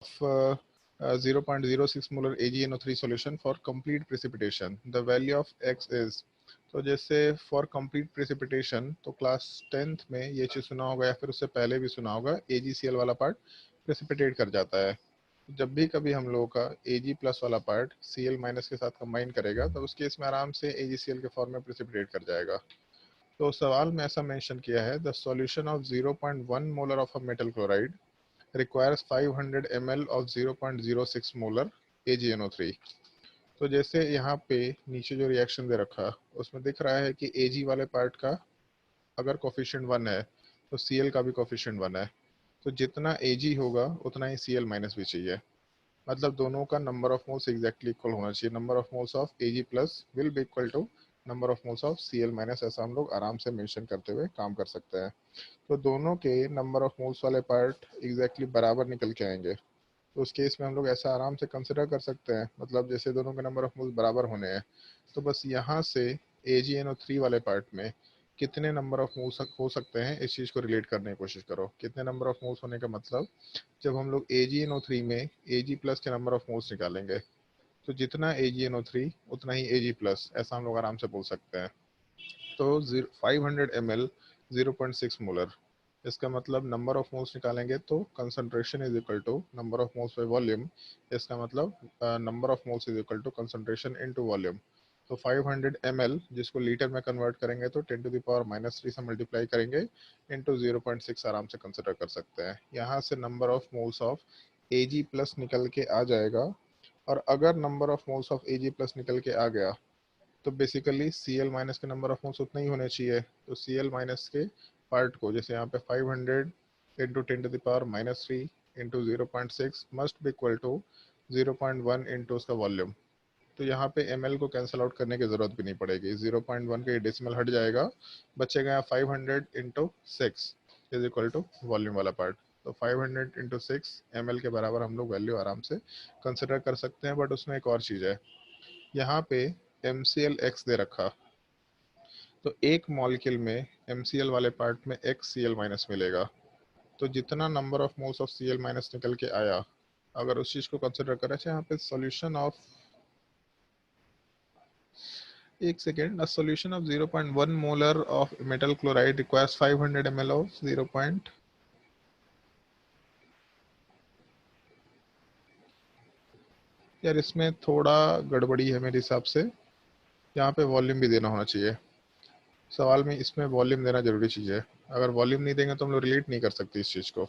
0.06 molar AgNO3 solution for complete precipitation. The value of x is, तो जैसे for complete precipitation, तो class 10th में ये चीज़ सुना होगा या फिर उससे पहले भी सुना होगा, AgCl वाला पार्ट प्रेसिपिटेट कर जाता है। जब भी कभी हम लोगों का Ag प्लस वाला पार्ट Cl माइनस के साथ कंबाइन करेगा तो उस केस में आराम से AgCl के फॉर्म में प्रेसिपिटेट कर जाएगा। तो सवाल में ऐसा मेंशन किया है, the solution of 0.1 molar of a metal chloride requires 500 ml of 0.06 molar AgNO3। तो जैसे यहाँ पे नीचे जो रिएक्शन दे रखा उसमें दिख रहा है कि Ag वाले पार्ट का अगर कोफिशिएंट 1 है तो Cl का भी कोफिशिएंट 1 है, तो जितना Ag होगा उतना ही Cl माइनस भी चाहिए। मतलब दोनों का number of moles exactly equal होना चाहिए। Number of moles of Ag plus will be equal to number of moles of Cl minus, ऐसा हम लोग आराम से मेंशन करते हुए काम कर सकते हैं। तो दोनों के नंबर ऑफ मोल्स वाले पार्ट एग्जैक्टली बराबर निकल के आएंगे, तो उस केस में हम लोग ऐसा आराम से कंसिडर कर सकते हैं, मतलब जैसे दोनों के नंबर ऑफ मोल्स बराबर होने हैं तो बस यहाँ से AgNO3 वाले पार्ट में कितने नंबर ऑफ मोल्स हो सकते हैं इस चीज़ को रिलेट करने की कोशिश करो। कितने नंबर ऑफ मोल्स होने का मतलब, जब हम लोग AgNO3 में Ag प्लस के नंबर ऑफ मोल्स निकालेंगे तो जितना AgNO3 उतना ही Ag प्लस, ऐसा हम लोग आराम से बोल सकते हैं। तो 500 ml 0.6 मोलर, इसका मतलब नंबर ऑफ मोल्स निकालेंगे तो concentration is equal to number of moles by volume, इसका मतलब number of moles is equal to concentration into volume. तो 500 ml जिसको लीटर में कन्वर्ट करेंगे तो 10 टू द पावर -3 से मल्टीप्लाई करेंगे इनटू 0.6 आराम से कंसिडर कर सकते हैं। यहाँ से number of moles of Ag plus निकल के आ जाएगा, और अगर number of moles of Ag plus निकल के आ गया तो बेसिकली Cl माइनस के नंबर ऑफ मोल्स उतना ही होने चाहिए। तो Cl माइनस के पार्ट को जैसे यहाँ पे 500 into 10 to the power -3 into 0.6 must be equal to 0.1 into उसका वॉल्यूम। तो यहाँ पे ml को कैंसिल आउट करने की जरूरत भी नहीं पड़ेगी, 0.1 के डेसिमल हट जाएगा, बचेगा यहाँ 500 into 6 is equal to volume वाला पार्ट। तो 500 इंटू 6 ml के बराबर हम लोग वैल्यू आराम से कंसिडर कर सकते हैं। बट उसमें एक और चीज़ है, यहाँ पे MClX दे रखा, तो एक मॉलिक्यूल में MCl वाले पार्ट में एक Cl माइनस मिलेगा, तो जितना number of moles of Cl minus निकल के आया, अगर उस चीज को कंसिडर करें, यहाँ पे सॉल्यूशन ऑफ, एक second, a solution of 0.1 molar of metal chloride requires 500 ml of 0. यार इसमें थोड़ा गड़बड़ी है मेरे हिसाब से, यहाँ पे वॉल्यूम भी देना होना चाहिए सवाल में, इसमें वॉल्यूम देना जरूरी चीज़ है। अगर वॉल्यूम नहीं देंगे तो हम लोग रिलेट नहीं कर सकते इस चीज़ को।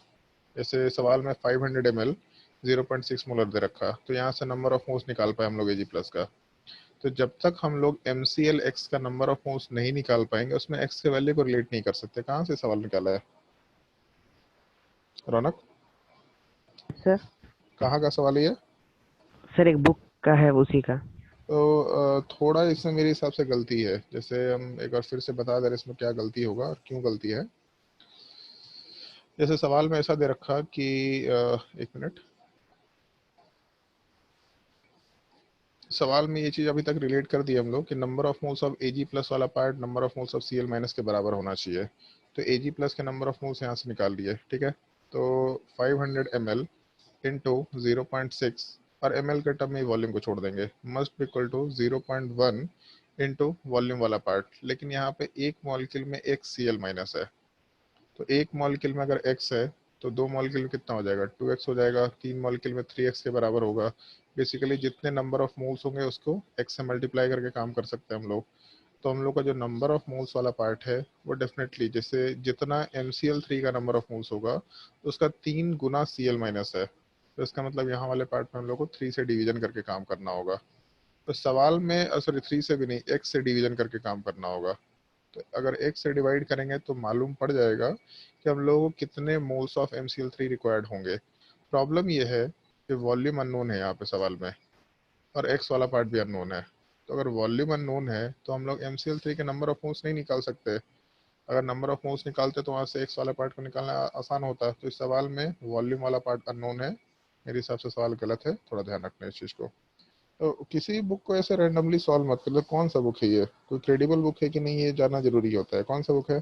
जैसे सवाल में 500 ml 0.6 मोलर दे रखा, तो यहाँ से नंबर ऑफ मोल्स निकाल पाए हम लोग Ag प्लस का। तो जब तक हम लोग MClX का नंबर ऑफ मोल्स नहीं निकाल पाएंगे, उसमें X के वैल्यू को रिलेट नहीं कर सकते। कहाँ से सवाल निकाला है रौनक? सर कहाँ का सवाल है ये? सर एक बुक का है, उसी का। तो थोड़ा इसमें मेरे हिसाब से गलती है। जैसे हम एक बार फिर से बता दें इसमें क्या गलती होगा और क्यों गलती है। जैसे सवाल में ऐसा दे रखा कि एक मिनट, सवाल में ये चीज अभी तक रिलेट कर दी हम लोग कि number of moles of Ag plus वाला part number of moles of Cl minus के बराबर होना चाहिए। तो Ag प्लस के नंबर ऑफ मोल्स यहाँ से निकाल दिए, ठीक है। तो 500 ml इंटू 0.6, और ml के टर्म में वॉल्यूम को छोड़ देंगे, must be equal to 0.1 into volume वाला पार्ट। लेकिन यहाँ पे एक मॉलिक्यूल में एक Cl माइनस है, तो एक मॉलिक्यूल में अगर x है तो दो मॉलिक्यूल में कितना हो जाएगा, 2x हो जाएगा। तीन मॉलिक्यूल में 3x के बराबर होगा। बेसिकली जितने नंबर ऑफ मोल्स होंगे उसको x से मल्टीप्लाई करके काम कर सकते हैं हम लोग। तो हम लोग का जो नंबर ऑफ मोल्स वाला पार्ट है वो डेफिनेटली जैसे जितना MCl3 का नंबर ऑफ मोल्स होगा उसका 3 गुना Cl माइनस है। तो इसका मतलब यहाँ वाले पार्ट में हम लोग को 3 से डिवीजन करके काम करना होगा। तो सवाल में सॉरी 3 से भी नहीं, x से डिवीजन करके काम करना होगा। तो अगर x से डिवाइड करेंगे तो मालूम पड़ जाएगा कि हम लोगों को कितने मोल्स ऑफ MCl3 रिक्वायर्ड होंगे। प्रॉब्लम ये है कि वॉल्यूम अननोन है यहाँ पे सवाल में, और x वाला पार्ट भी अननोन है। तो अगर वॉल्यूम अननोन है तो हम लोग MCl3 के नंबर ऑफ मोल्स नहीं निकाल सकते। अगर नंबर ऑफ मोल्स निकालते तो वहाँ से x वाला पार्ट को निकालना आसान होता। तो इस सवाल में वॉल्यूम वाला पार्ट अननोन है। मेरे हिसाब से सवाल गलत है, थोड़ा ध्यान रखना इस चीज़ को। तो किसी बुक को ऐसे रैंडमली सॉल्व मत कर लो। कौन सा बुक है ये, कोई क्रेडिबल बुक है कि नहीं, ये जानना जरूरी होता है। कौन सा बुक है?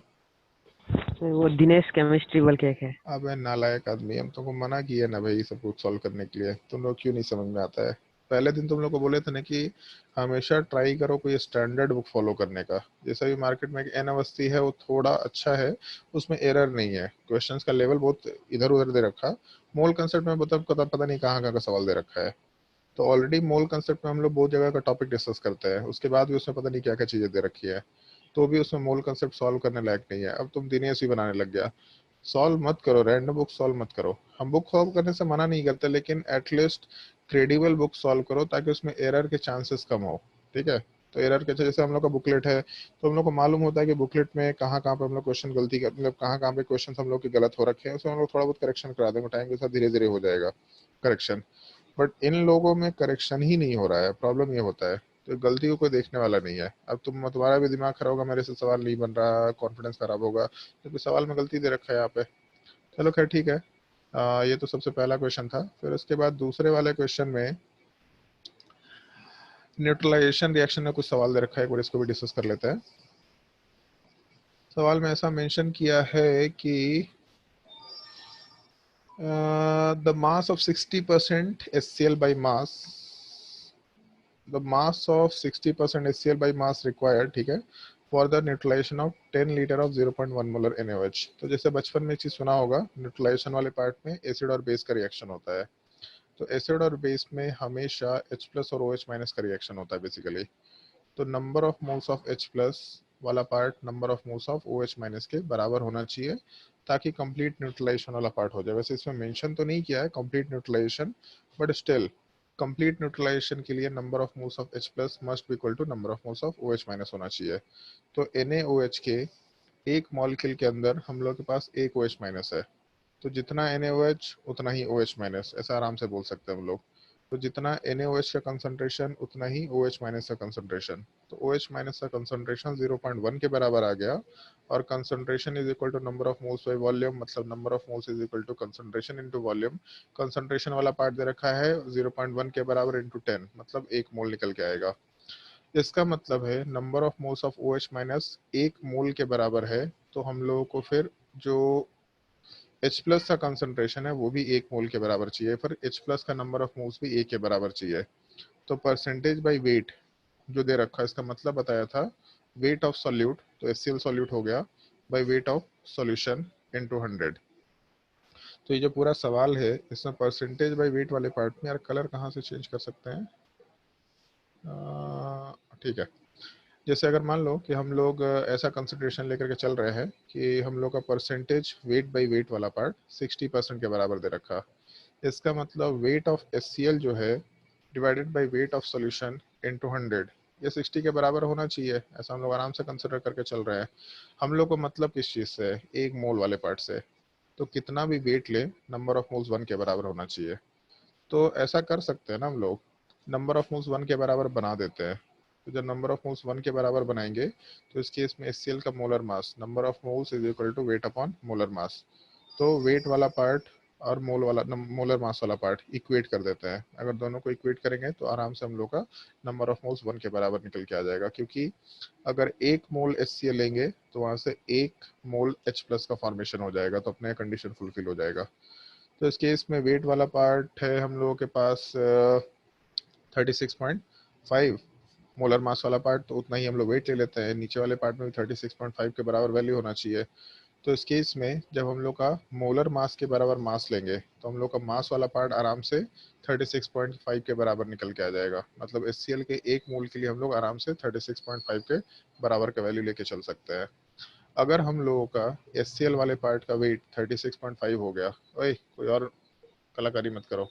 सर वो दिनेश केमिस्ट्री बोल के एक है। अबे नालायक आदमी, हम तुमको मना किया ना भाई सब कुछ सॉल्व करने के लिए, तुम लोग क्यों नहीं समझ में आता है? पहले दिन तुम लोग को बोले थे ना कि हमेशा ट्राई करो कोई स्टैंडर्ड बुक फॉलो करने का। जैसा भी मार्केट में एन अवस्थी है वो थोड़ा अच्छा है, उसमें एरर नहीं है, क्वेश्चंस का लेवल बहुत इधर उधर दे रखा। मोल कंसेप्ट में पता नहीं कहाँ कहाँ का सवाल दे रखा है। तो ऑलरेडी मोल कंसेप्ट में हम लोग बहुत जगह का टॉपिक डिस्कस करते हैं, उसके बाद भी उसमें पता नहीं क्या क्या चीजें दे रखी है, तो भी उसमें मोल कंसेप्ट सॉल्व करने लायक नहीं है। अब तुम दिनेश ही बनाने लग गया। सॉल्व मत करो, रैंडम बुक सॉल्व मत करो। हम बुक सॉल्व करने से मना नहीं करते, लेकिन एटलीस्ट क्रेडिबल बुक सॉल्व करो ताकि उसमें एरर के चांसेस कम हो। ठीक है? तो एरर के जैसे हम लोग का बुकलेट है, तो हम लोग को मालूम होता है कि बुकलेट में कहाँ कहाँ पे हम लोग क्वेश्चन गलती कर, मतलब कहाँ कहाँ पे क्वेश्चन हम लोग के गलत हो रखे हैं, उसमें हम लोग थोड़ा बहुत करेक्शन करा देंगे, टाइम के साथ धीरे धीरे हो जाएगा करेक्शन। बट इन लोगों में करेक्शन ही नहीं हो रहा है, प्रॉब्लम ये होता है। तो गलती को कोई देखने वाला नहीं है। अब तुम्हारा भी दिमाग खराब होगा, मेरे से सवाल नहीं बन रहा, कॉन्फिडेंस खराब होगा, क्योंकि सवाल में गलती दे रखा है यहाँ पे। चलो खैर ठीक है। ये तो सबसे पहला क्वेश्चन था। फिर उसके बाद दूसरे वाले क्वेश्चन में न्यूट्रलाइजेशन रिएक्शन में कुछ सवाल दे रखा है, एक बार इसको भी डिस्कस कर लेते हैं। सवाल में ऐसा मेंशन किया है कि the mass of 60% HCl by mass, the mass of 60% HCl by mass required, ठीक है, for the neutralization of 10 litre of 0.1 molar NaOH। तो जैसे बचपन में चीज सुना होगा, न्यूट्रलाइजेशन वाले पार्ट में एसिड और बेस का रिएक्शन होता है। तो एसिड और बेस में हमेशा H प्लस और OH माइनस का रिएक्शन होता है बेसिकली। तो number of moles of H plus वाला part number of moles of OH minus के बराबर होना चाहिए, ताकि कंप्लीट न्यूट्रलाइजेशन वाला पार्ट हो जाए। वैसे इसमें मेंशन तो नहीं किया है complete neutralization, but still complete neutralization के लिए number of moles of H plus must be equal to number of moles of OH minus होना चाहिए। तो NaOH के एक मॉलिक्यूल के अंदर हम लोग के पास एक OH माइनस है, तो जितना NaOH उतना ही OH माइनस, ऐसा आराम से बोल सकते हैं हम लोग। तो जितना NaOH का कंसंट्रेशन उतना ही OH माइनस का कंसंट्रेशन। तो OH माइनस का कंसंट्रेशन 0.1 के बराबर आ गया, और concentration is equal to number of moles by volume, मतलब number of moles is equal to concentration into volume. Concentration वाला पार्ट दे रखा है 0.1 के बराबर इनटू 10, मतलब एक मोल निकल के आएगा। इसका मतलब है number of moles of OH minus एक मोल के बराबर है। तो हम लोगों को फिर जो H प्लस का कंसंट्रेशन है वो भी एक मोल के बराबर चाहिए, फिर H प्लस का नंबर ऑफ मोल्स भी एक के बराबर चाहिए। तो परसेंटेज बाय वेट जो दे रखा है, इसका मतलब बताया था वेट ऑफ सॉल्यूट, तो HCl सॉल्यूट हो गया by weight of solution into 100। तो ये जो पूरा सवाल है इसमें परसेंटेज बाय वेट वाले पार्ट में, यार कलर कहाँ से चेंज कर सकते हैं? ठीक है। जैसे अगर मान लो कि हम लोग ऐसा कंसिडरेशन लेकर के चल रहे हैं कि हम लोग का परसेंटेज वेट बाय वेट वाला पार्ट 60% के बराबर दे रखा। इसका मतलब वेट ऑफ HCl जो है divided by weight of solution into 100, ये 60 के बराबर होना चाहिए, ऐसा हम लोग आराम से कंसिडर करके चल रहे हैं। हम लोग को मतलब किस चीज़ से है? एक मोल वाले पार्ट से। तो कितना भी वेट ले, नंबर ऑफ मोल्स 1 के बराबर होना चाहिए। तो ऐसा कर सकते हैं ना हम लोग, नंबर ऑफ मोल्स 1 के बराबर बना देते हैं। तो जब नंबर ऑफ मोल्स 1 के बराबर बनाएंगे, तो इस केस में HCl का molar mass, number of moles is equal to weight upon molar mass. तो वेट वाला पार्ट और मोलर मास वाला पार्ट इक्वेट कर देते हैं। अगर दोनों को इक्वेट करेंगे तो आराम से हम लोग का नंबर ऑफ मोल्स 1 के बराबर निकल के आ जाएगा, क्योंकि अगर एक मोल HCl लेंगे तो वहां से एक मोल H प्लस का फॉर्मेशन हो जाएगा, तो अपने कंडीशन फुलफिल हो जाएगा। तो इस केस में वेट वाला पार्ट है हम लोगों के पास 36.5, मोलर मास वाला पार्ट तो उतना ही हम लोग वेट ले लेते हैं, नीचे वाले पार्ट में भी 36.5 के बराबर वैल्यू होना चाहिए। तो इस केस में जब हम लोग का मोलर मास के बराबर मास लेंगे, तो हम लोग का मास वाला पार्ट आराम से 36.5 के बराबर निकल के आ जाएगा। मतलब HCl के एक मोल के लिए हम लोग आराम से 36.5 के बराबर का वैल्यू लेके चल सकते हैं। अगर हम लोगों का HCl वाले पार्ट का वेट 36.5 हो गया, ओए कोई और कलाकारी मत करो,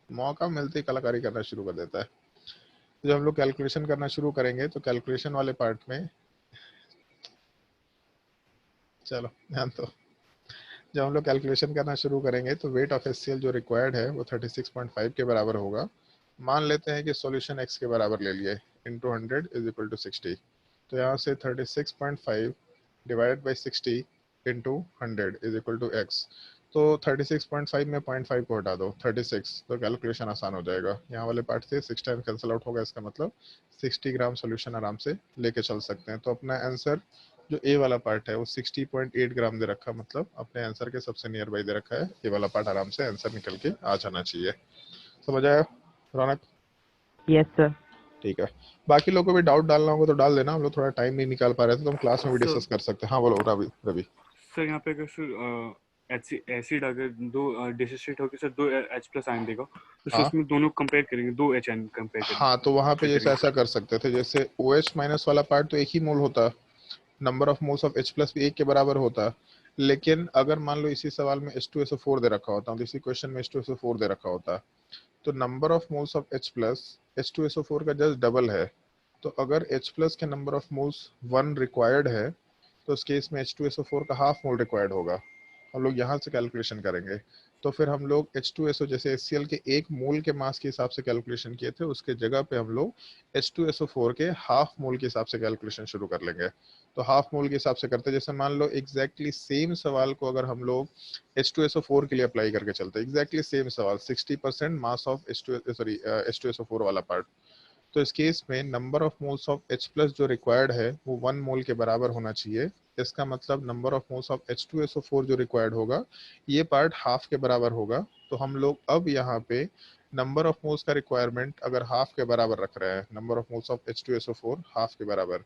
मौका मिलते ही कलाकारी करना शुरू कर देता है। जब हम लोग कैलकुलेशन करना शुरू करेंगे तो कैलकुलेशन वाले पार्ट में, चलो ध्यान दो, जब हम लोग कैलकुलेशन करना शुरू करेंगे तो वेट ऑफ HCl जो रिक्वायर्ड है वो 36.5 के बराबर होगा। मान लेते हैं कि सॉल्यूशन x के बराबर ले लिए, इंटू 100 इज इक्वल टू 60। तो यहाँ से 36.5 divided by 60 into 100 is equal to x। तो 36.5 में 0.5 को हटा दो, 36, तो कैलकुलेशन आसान हो जाएगा। यहाँ वाले पार्ट से 6 टाइम कैंसिल आउट होगा, इसका मतलब 60 ग्राम सोल्यूशन आराम से लेके चल सकते हैं। तो अपना आंसर जो ए वाला पार्ट है वो 60.8 ग्राम दे रखा, मतलब अपने आंसर के सबसे नियर बाई दे रखा है, ये वाला पार्ट आराम से आंसर निकल के आ जाना चाहिए। समझ आया रौनक? Yes sir. ठीक है, बाकी लोगों को भी डाउट डालना होगा तो डाल देना, हम लोग थोड़ा टाइम नहीं निकाल पा रहे थे तो हम क्लास में भी डिस्कस कर सकते हैं। हाँ बोलो रवि। रवि सर यहाँ पे अगर एसिड अगर दो डिसोसिएट होकर सर 2 H प्लस आयन देगा तो सर हाँ उसमें दोनों कंपेयर करेंगे, 2 H आयन कंपेयर हाँ, तो वहां पे चेक जैसे करेंगे। ऐसा कर सकते थे, जैसे ओ एच माइनस वाला पार्ट तो एक ही मोल होता, number of moles of H plus भी एक के बराबर होता, लेकिन अगर मान लो इसी सवाल में H2SO4 दे रखा होता, तो इसी क्वेश्चन में H2SO4 दे रखा होता, तो number of moles of H plus H2SO4 का जस्ट डबल है, तो अगर H प्लस के नंबर ऑफ मोल्स 1 रिक्वायर्ड है तो उस केस में H2SO4 का हाफ मोल रिक्वायर्ड होगा। हम लोग यहाँ से कैलकुलेशन करेंगे, तो फिर हम लोग H2SO जैसे HCl के एक मोल के मास के हिसाब से कैलकुलेशन किए थे, उसके जगह पे हम लोग H2SO4 के हाफ मोल के हिसाब से कैलकुलेशन शुरू कर लेंगे। तो हाफ मोल के हिसाब से करते हैं, जैसे मान लो एग्जैक्टली सेम सवाल को अगर हम लोग H2SO4 के लिए अप्लाई करके चलते हैं, एग्जैक्टली सेम सवाल 60% मास ऑफ H2SO4 वाला पार्ट, तो इस केस में number of moles of H plus जो रिक्वायर्ड है वो 1 मोल के बराबर होना चाहिए। इसका मतलब number of moles of H2SO4 जो रिक्वायर्ड होगा ये पार्ट हाफ के बराबर होगा। तो हम लोग अब यहाँ पे नंबर ऑफ मोल्स का रिक्वायरमेंट अगर हाफ के बराबर रख रहे हैं, number of moles of H2SO4 half के बराबर,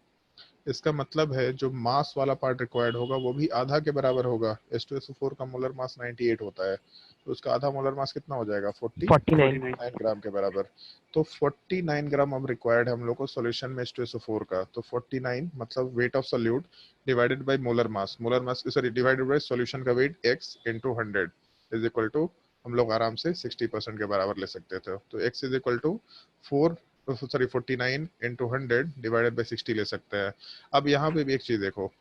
इसका मतलब है जो मास वाला पार्ट रिक्वायर्ड होगा वो भी आधा के बराबर होगा। H2SO4 का मोलर मास 98 होता है, तो उसका आधा मोलर मास कितना हो जाएगा? 49। 49 ग्राम के बराबर। तो 49 ग्राम अब रिक्वायर्ड है हम लोग को सॉल्यूशन में H2SO4 का, तो 49 मतलब weight of solute divided by molar mass sorry divided by solution का weight x into 100 is equal to, हम लोग आराम से 60% के बराबर ले सकते थे, तो x is equal to 49 into 100 divided by 60 ले सकते हैं। अब यहाँ पे भी एक चीज देखो,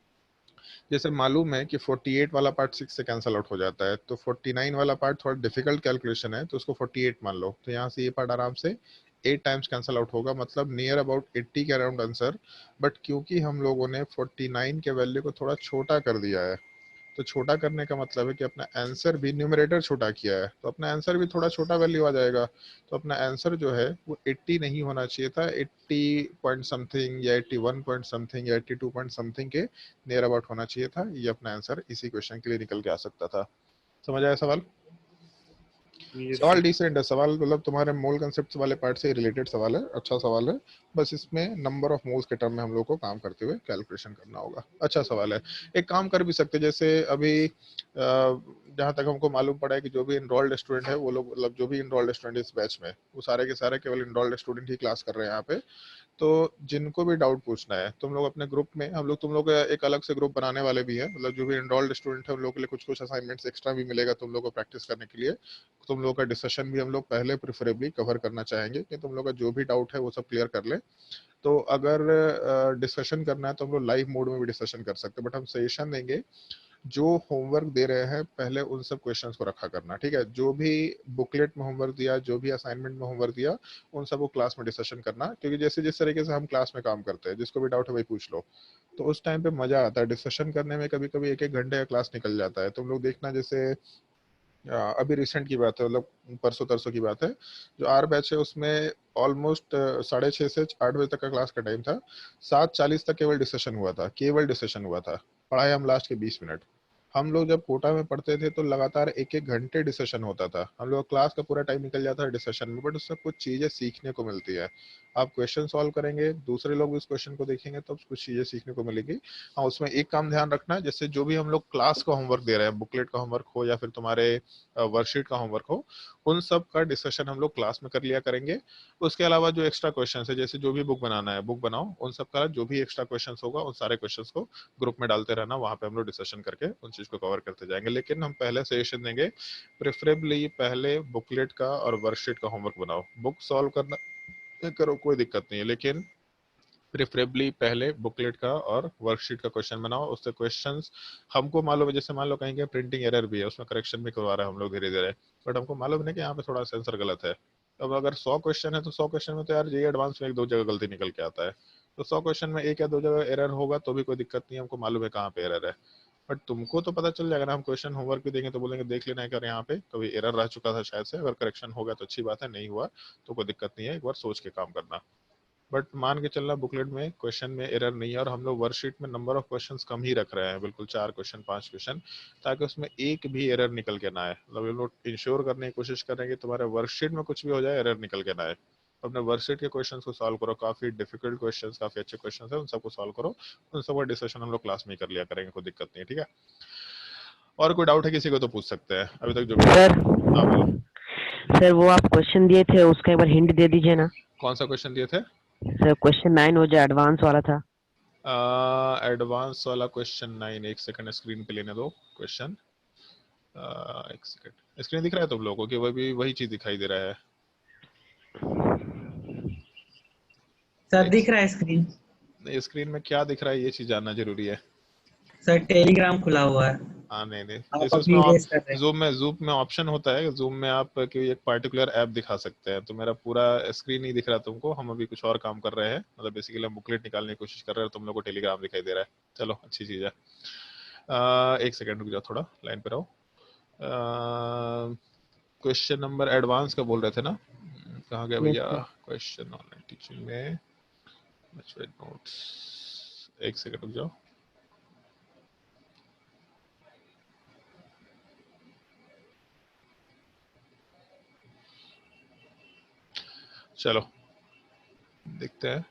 जैसे मालूम है कि 48 वाला पार्ट 6 से कैंसिल आउट हो जाता है, तो 49 वाला पार्ट थोड़ा डिफिकल्ट कैलकुलेशन है, तो उसको 48 मान लो, तो यहाँ से ये पार्ट आराम से 8 टाइम्स कैंसिल आउट होगा, मतलब नियर अबाउट 80 के अराउंड आंसर। बट क्योंकि हम लोगों ने 49 के वैल्यू को थोड़ा छोटा कर दिया है, तो छोटा करने का मतलब है कि अपना आंसर भी न्यूमरेटर छोटा किया है, तो अपना आंसर भी थोड़ा छोटा वैल्यू आ जाएगा। तो अपना आंसर जो है वो 80 नहीं होना चाहिए था, 80 पॉइंट समथिंग या 81 पॉइंट समथिंग या 82 पॉइंट समथिंग के नियर अबाउट होना चाहिए था। ये अपना आंसर इसी क्वेश्चन के लिए निकल के आ सकता था। समझ आया सवाल? सवाल डिसेंट है, सवाल मतलब तुम्हारे मोल कंसेप्ट वाले पार्ट से रिलेटेड सवाल है, अच्छा सवाल है, बस इसमें नंबर ऑफ मोल्स के टर्म में हम लोग को काम करते हुए कैलकुलेशन करना होगा। अच्छा सवाल है, एक काम कर भी सकते, जैसे अभी जहाँ तक हमको मालूम पड़ा है कि जो भी इनरोल्ड स्टूडेंट है वो लोग, मतलब जो भी इनरोल्ड स्टूडेंट इस बैच में, वो सारे के सारे केवल इनरोल्ड स्टूडेंट ही क्लास कर रहे हैं यहाँ पे। तो जिनको भी डाउट पूछना है तुम लोग अपने ग्रुप में, हम लोग तुम लोग एक अलग से ग्रुप बनाने वाले भी हैं, मतलब जो भी इनरोल्ड स्टूडेंट है उन लोगों के लिए कुछ कुछ असाइनमेंट्स एक्स्ट्रा भी मिलेगा तुम लोग को प्रैक्टिस करने के लिए। तुम लोग का डिस्कशन भी हम लोग पहले प्रिफरेबली कवर करना चाहेंगे कि तुम लोग का जो भी डाउट है वो सब क्लियर कर ले। तो अगर डिस्कशन करना है तो हम लोग लाइव मोड में भी डिस्कशन कर सकते हैं, बट हम सजेशन देंगे जो होमवर्क दे रहे हैं पहले उन सब क्वेश्चंस को रखा करना, ठीक है? जो भी बुकलेट में होमवर्क दिया, जो भी असाइनमेंट में होमवर्क दिया, उन सब को क्लास में डिस्कशन करना, क्योंकि जैसे जिस तरीके से हम क्लास में काम करते हैं, जिसको भी डाउट है वही पूछ लो, तो उस टाइम पे मजा आता है डिस्कशन करने में। कभी कभी एक एक घंटे का क्लास निकल जाता है, तुम लोग देखना, जैसे अभी रिसेंट की बात है, मतलब परसों तरसों की बात है, जो आर बैच है उसमें ऑलमोस्ट 6:30 से 8 बजे तक का क्लास का टाइम था, 7:40 तक केवल डिस्कशन हुआ था, केवल डिस्कशन हुआ था, पढ़ाए हम लास्ट के 20 मिनट। हम लोग जब कोटा में पढ़ते थे तो लगातार एक एक घंटे डिस्कशन होता था, हम लोग क्लास का पूरा टाइम निकल जाता है डिस्कशन में, बट उससे कुछ चीजें सीखने को मिलती है। आप क्वेश्चन सॉल्व करेंगे, दूसरे लोग उस क्वेश्चन को देखेंगे तो कुछ चीजें सीखने को मिलेगी। हाँ, उसमें एक काम ध्यान रखना है, जैसे जो भी हम लोग क्लास का होमवर्क दे रहे हैं, बुकलेट का होमवर्क हो या फिर तुम्हारे वर्कशीट का होमवर्क हो, उन सब का डिस्कशन हम लोग क्लास में कर लिया करेंगे। उसके अलावा जो एक्स्ट्रा क्वेश्चन है, जैसे जो भी बुक बनाना है बुक बनाओ, उन सब का जो भी एक्स्ट्रा क्वेश्चन होगा उन सारे क्वेश्चन को ग्रुप में डालते रहना, वहां पे हम लोग डिस्कशन करके उन चीज को कवर करते जाएंगे। लेकिन हम पहले सजेशन देंगे, प्रेफरेबली पहले बुकलेट का और वर्कशीट का होमवर्क बनाओ, बुक सॉल्व करना करो कोई दिक्कत नहीं है, लेकिन प्रेफरेबली पहले बुकलेट का और वर्कशीट का क्वेश्चन बनाओ। उससे क्वेश्चंस हमको मालूम है, जैसे मान लो कहीं प्रिंटिंग एरर भी है, उसमें करेक्शन भी करवा रहे हैं हम लोग धीरे धीरे, बट हमको मालूम है कि यहाँ पे थोड़ा सेंसर गलत है। अब अगर 100 क्वेश्चन है तो 100 क्वेश्चन में तो यार ये एडवांस में एक दो जगह गलती निकल के आता है, तो 100 क्वेश्चन में एक या दो जगह एरर होगा तो भी कोई दिक्कत नहीं है, हमको मालूम है कहाँ पे एरर है। बट तुमको तो पता चल जाएगा ना, हम क्वेश्चन होमवर्क भी देंगे तो बोलेंगे देख लेना है कर यहाँ पे कभी एरर रह चुका था शायद से, अगर करेक्शन हो गया तो अच्छी बात है, नहीं हुआ तो कोई दिक्कत नहीं है, एक बार सोच के काम करना। बट मान के चलना बुकलेट में क्वेश्चन में एरर नहीं है, और हम लोग वर्कशीट में नंबर ऑफ क्वेश्चंस कम ही रख रहे हैं, बिल्कुल 4 क्वेश्चन 5 क्वेश्चन, ताकि उसमें एक भी एरर निकल के ना आए। मतलब हम लोग इंश्योर करने की कोशिश करेंगे तुम्हारे वर्कशीट में कुछ भी हो जाए, एरर निकल के ना आए। अपने वर्कशीट के क्वेश्चंस को सॉल्व करो, काफी डिफिकल्ट क्वेश्चंस, काफी अच्छे क्वेश्चंस है, उन सबको सॉल्व करो, उन सबका डिस्कशन हम लोग क्लास में कर लिया करेंगे, कोई दिक्कत नहीं है, ठीक है। और कोई डाउट है किसी को तो पूछ सकते हैं अभी तक जो भी। सर हाँ बोलो। सर वो आप क्वेश्चन दिए थे उसका एक बार हिंट दे दीजिए ना। कौन सा क्वेश्चन दिए थे? सर क्वेश्चन 9 वो जो एडवांस वाला था। एडवांस वाला क्वेश्चन 9, एक सेकंड स्क्रीन पे लेने दो क्वेश्चन। एक सेकंड, स्क्रीन दिख रहा है तुम लोगों को कि वही चीज दिखाई दे रहा है? सर दिख रहा है स्क्रीन। नहीं, स्क्रीन में क्या दिख रहा है ये चीज जानना जरूरी है। सर टेलीग्राम खुला हुआ है। हाँ नहीं, आप जैसे अभी उसमें रेस कर रहे हैं। जूम में ऑप्शन होता है, जूम में आप कोई एक पार्टिकुलर ऐप दिखा सकते हैं, तो मेरा पूरा स्क्रीन नहीं दिख रहा तुमको, हम अभी कुछ और काम कर रहे हैं, मतलब बेसिकली हम बुकलेट निकालने की कोशिश कर रहे हैं, तुम लोग को टेलीग्राम दिखाई दे रहा है। चलो अच्छी चीज है। एक सेकंड रुक जाओ, थोड़ा लाइन पे रहो। क्वेश्चन नंबर एडवांस का बोल रहे थे ना, कहाँ गया भैया क्वेश्चन ऑनलाइन टीचिंग में नोट्स। एक सेकंड रुक जाओ। चलो देखते हैं,